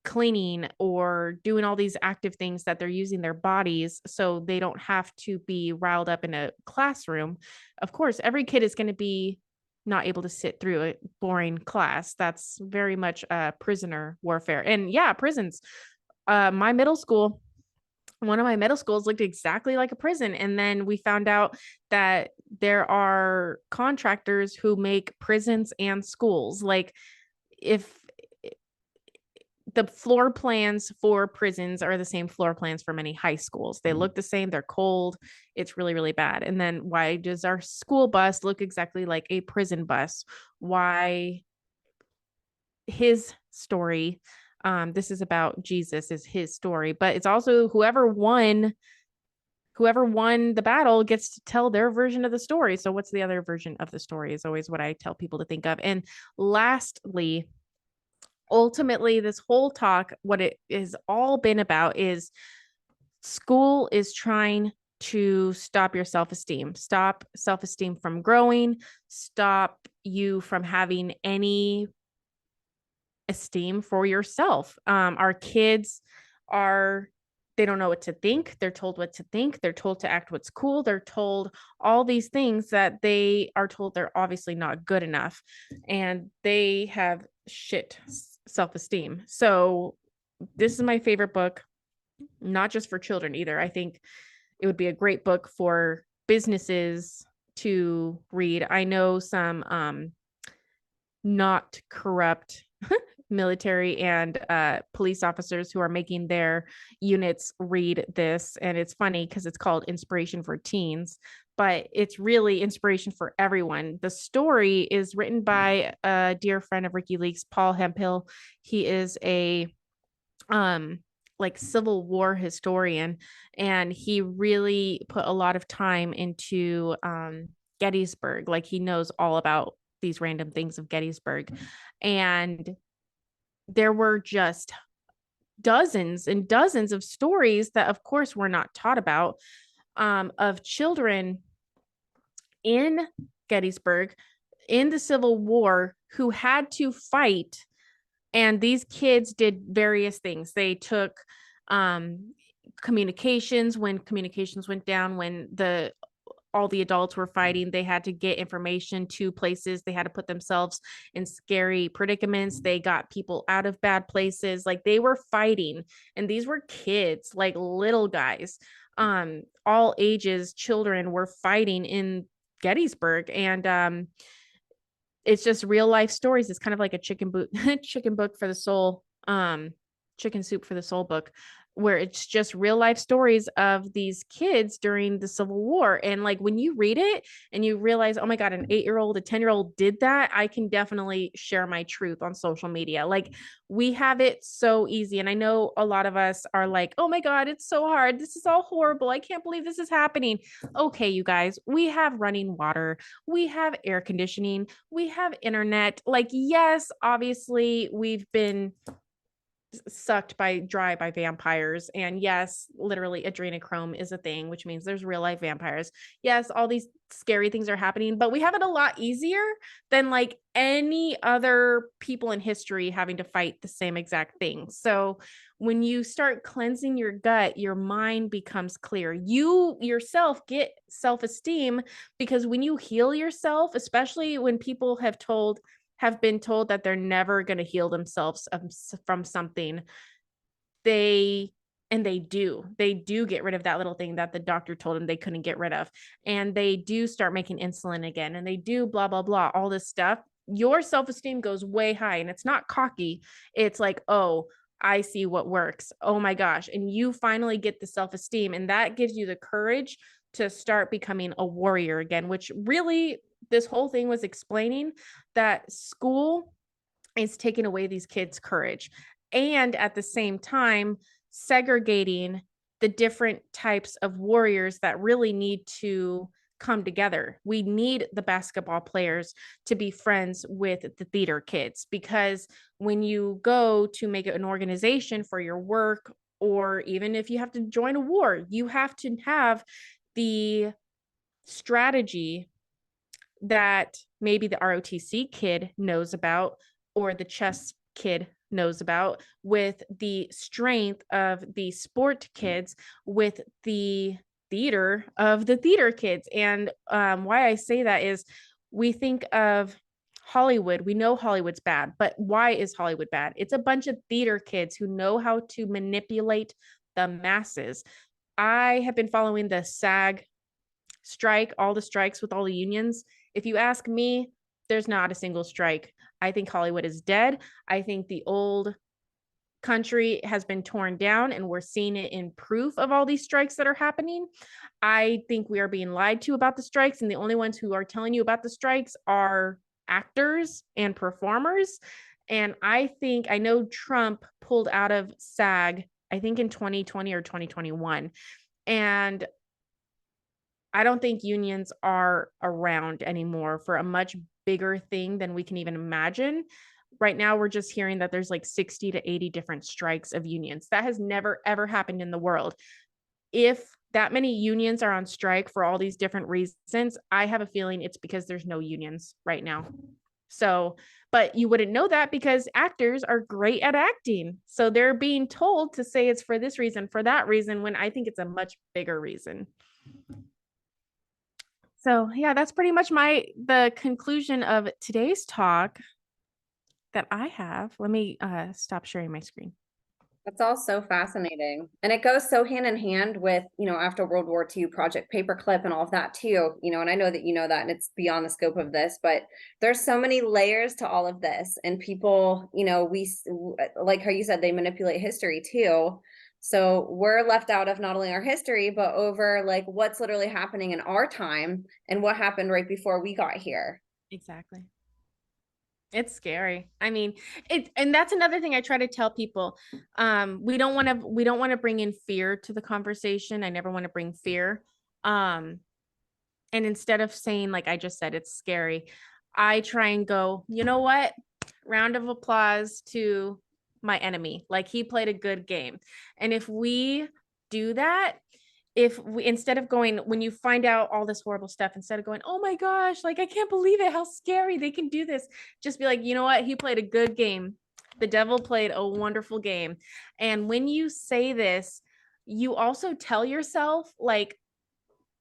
cleaning or doing all these active things that they're using their bodies, so they don't have to be riled up in a classroom. Of course, every kid is going to be not able to sit through a boring class. That's very much prisoner warfare. And yeah, prisons. One of my middle schools looked exactly like a prison. And then we found out that there are contractors who make prisons and schools. Like, if the floor plans for prisons are the same floor plans for many high schools, they look the same, they're cold, it's really, really bad. And then why does our school bus look exactly like a prison bus? Why? His story, this is about Jesus, is his story, but it's also whoever won the battle gets to tell their version of the story. So what's the other version of the story is always what I tell people to think of. And lastly, ultimately, this whole talk, what it has all been about is school is trying to stop your self-esteem, stop self-esteem from growing, stop you from having any esteem for yourself. Our kids they don't know what to think. They're told what to think. They're told to act what's cool. They're told all these things that they are told they're obviously not good enough, and they have shit self-esteem. So this is my favorite book, not just for children either. I think it would be a great book for businesses to read. I know some not corrupt military and police officers who are making their units read this. And it's funny because it's called Inspiration for Teens, but it's really inspiration for everyone. The story is written by a dear friend of Ricky Leaks, Paul Hemphill. He is a like Civil War historian, and he really put a lot of time into Gettysburg. Like, he knows all about these random things of Gettysburg. And there were just dozens and dozens of stories that, of course, we're not taught about, of children in Gettysburg in the Civil War who had to fight. And these kids did various things. They took communications, when communications went down, when all the adults were fighting, they had to get information to places, they had to put themselves in scary predicaments, they got people out of bad places, like they were fighting, and these were kids, like little guys, all ages, children were fighting in Gettysburg. And it's just real life stories. It's kind of like a chicken book for the soul, chicken soup for the soul book, where it's just real life stories of these kids during the Civil War. And like when you read it and you realize, oh my God, an 8-year-old, a 10-year-old did that, I can definitely share my truth on social media. Like we have it so easy. And I know a lot of us are like, oh my God, it's so hard. This is all horrible. I can't believe this is happening. Okay, you guys, we have running water, we have air conditioning, we have internet. Like, yes, obviously we've been sucked dry by vampires, and yes, literally adrenochrome is a thing, which means there's real life vampires. Yes, all these scary things are happening, but we have it a lot easier than like any other people in history having to fight the same exact thing. So when you start cleansing your gut, your mind becomes clear. You yourself get self-esteem, because when you heal yourself, especially when people have been told that they're never going to heal themselves from something, they do get rid of that little thing that the doctor told them they couldn't get rid of, and they do start making insulin again, and they do blah blah blah, all this stuff. Your self-esteem goes way high, and it's not cocky. It's like, oh, I see what works, oh my gosh. And you finally get the self-esteem, and that gives you the courage to start becoming a warrior again, which really this whole thing was explaining, that school is taking away these kids' courage, and at the same time segregating the different types of warriors that really need to come together. We need the basketball players to be friends with the theater kids, because when you go to make an organization for your work, or even if you have to join a war, you have to have the strategy that maybe the ROTC kid knows about, or the chess kid knows about, with the strength of the sport kids, with the theater of the theater kids. And why I say that is, we think of Hollywood, we know Hollywood's bad, but why is Hollywood bad? It's a bunch of theater kids who know how to manipulate the masses. I have been following the SAG strike, all the strikes with all the unions. If you ask me, there's not a single strike. I think Hollywood is dead. I think the old country has been torn down, and we're seeing it in proof of all these strikes that are happening. I think we are being lied to about the strikes, and the only ones who are telling you about the strikes are actors and performers. And I know Trump pulled out of SAG, I think in 2020 or 2021. And I don't think unions are around anymore for a much bigger thing than we can even imagine. Right now, we're just hearing that there's like 60 to 80 different strikes of unions. That has never, ever happened in the world. If that many unions are on strike for all these different reasons, I have a feeling it's because there's no unions right now. So, but you wouldn't know that because actors are great at acting. So they're being told to say it's for this reason, for that reason, when I think it's a much bigger reason. So yeah, that's pretty much the conclusion of today's talk that I have. Let me stop sharing my screen. That's all so fascinating. And it goes so hand in hand with, after World War II, Project Paperclip and all of that too, and I know that you know that, and it's beyond the scope of this, but there's so many layers to all of this. And people, we, like how you said, they manipulate history too. So we're left out of not only our history, but over like what's literally happening in our time and what happened right before we got here. Exactly. It's scary. I mean, and that's another thing I try to tell people. We don't want to bring in fear to the conversation. I never want to bring fear. And instead of saying, like I just said, it's scary, I try and go, you know what? Round of applause to my enemy. Like, he played a good game. And if we do that, if we, instead of going, when you find out all this horrible stuff, instead of going, oh my gosh, like I can't believe it, how scary, they can do this, just be like, you know what, he played a good game. The devil played a wonderful game. And when you say this, you also tell yourself, like,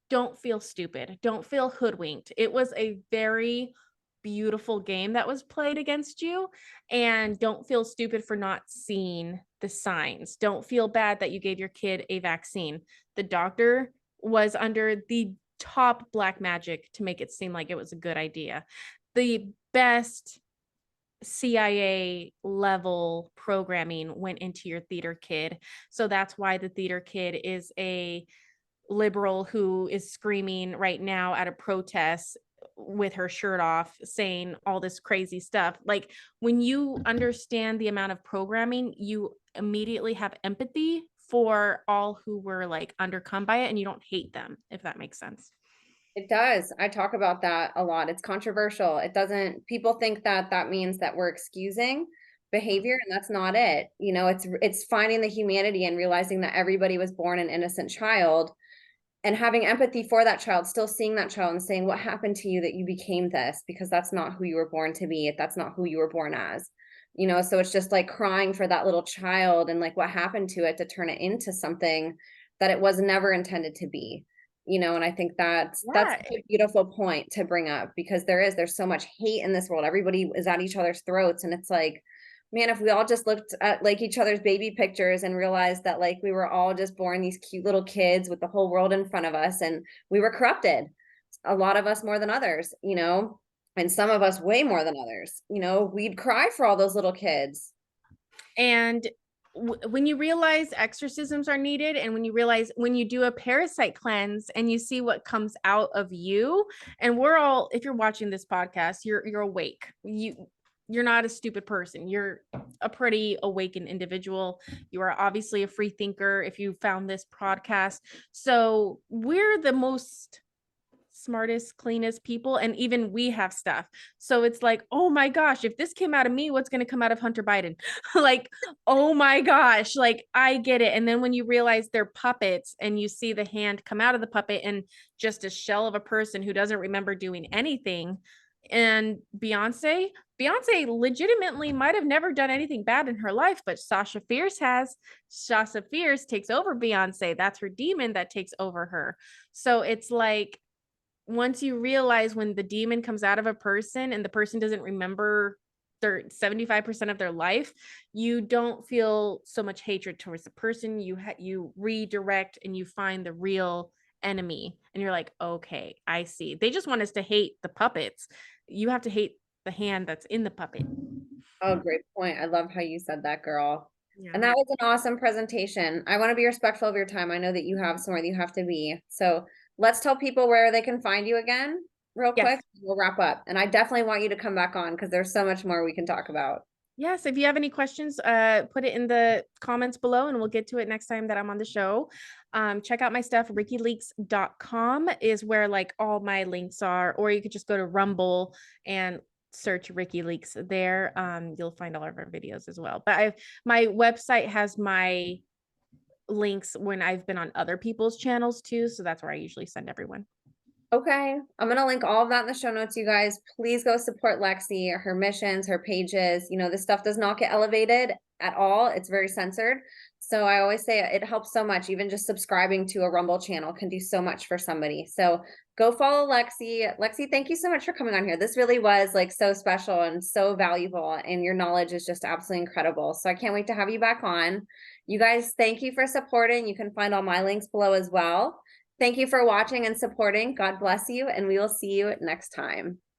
don't feel stupid. Don't feel hoodwinked. It was a very beautiful game that was played against you. And don't feel stupid for not seeing the signs. Don't feel bad that you gave your kid a vaccine. The doctor was under the top black magic to make it seem like it was a good idea. The best CIA level programming went into your theater kid. So that's why the theater kid is a liberal who is screaming right now at a protest with her shirt off saying all this crazy stuff. Like, when you understand the amount of programming, you immediately have empathy for all who were like undercome by it, and you don't hate them, if that makes sense. It does. I talk about that a lot. It's controversial. It doesn't, people think that that means that we're excusing behavior, and that's not it. You know, it's finding the humanity and realizing that everybody was born an innocent child, and having empathy for that child, still seeing that child and saying, what happened to you that you became this? Because that's not who you were born to be. That's not who you were born as. You know, so it's just like crying for that little child and like what happened to it to turn it into something that it was never intended to be. You know, and I think that's Yeah. a beautiful point to bring up, because there's so much hate in this world. Everybody is at each other's throats, and it's like, man, if we all just looked at like each other's baby pictures and realized that like we were all just born these cute little kids with the whole world in front of us, and we were corrupted, a lot of us more than others, you know, and some of us way more than others, you know, we'd cry for all those little kids. And when you realize exorcisms are needed, and when you realize, when you do a parasite cleanse and you see what comes out of you, and we're all, if you're watching this podcast, you're awake. You're not a stupid person. You're a pretty awakened individual. You are obviously a free thinker if you found this podcast. So we're the most smartest, cleanest people, and even we have stuff. So it's like, oh my gosh, if this came out of me, what's going to come out of Hunter Biden? Like, oh my gosh, like, I get it. And then when you realize they're puppets and you see the hand come out of the puppet and just a shell of a person who doesn't remember doing anything. And Beyonce legitimately might have never done anything bad in her life, but Sasha Fierce has. Sasha Fierce takes over Beyonce. That's her demon that takes over her. So it's like, once you realize when the demon comes out of a person and the person doesn't remember their 75% of their life, you don't feel so much hatred towards the person. You redirect and you find the real enemy, and you're like, okay, I see. They just want us to hate the puppets. You have to hate the hand that's in the puppet. Oh, great point. I love how you said that, girl. Yeah. And that was an awesome presentation. I want to be respectful of your time. I know that you have somewhere that you have to be. So let's tell people where they can find you again, real Yes. quick. We'll wrap up. And I definitely want you to come back on, because there's so much more we can talk about. Yes, if you have any questions, put it in the comments below and we'll get to it next time that I'm on the show. Check out my stuff. RickyLeaks.com is where like all my links are, or you could just go to Rumble and search Ricky Leaks there. You'll find all of our videos as well. But my website has my links when I've been on other people's channels too. So that's where I usually send everyone. Okay. I'm going to link all of that in the show notes, you guys. Please go support Lexi, her missions, her pages. You know, this stuff does not get elevated at all. It's very censored. So I always say it helps so much. Even just subscribing to a Rumble channel can do so much for somebody. So go follow Lexi. Lexi, thank you so much for coming on here. This really was like so special and so valuable. And your knowledge is just absolutely incredible. So I can't wait to have you back on. You guys, thank you for supporting. You can find all my links below as well. Thank you for watching and supporting. God bless you, and we will see you next time.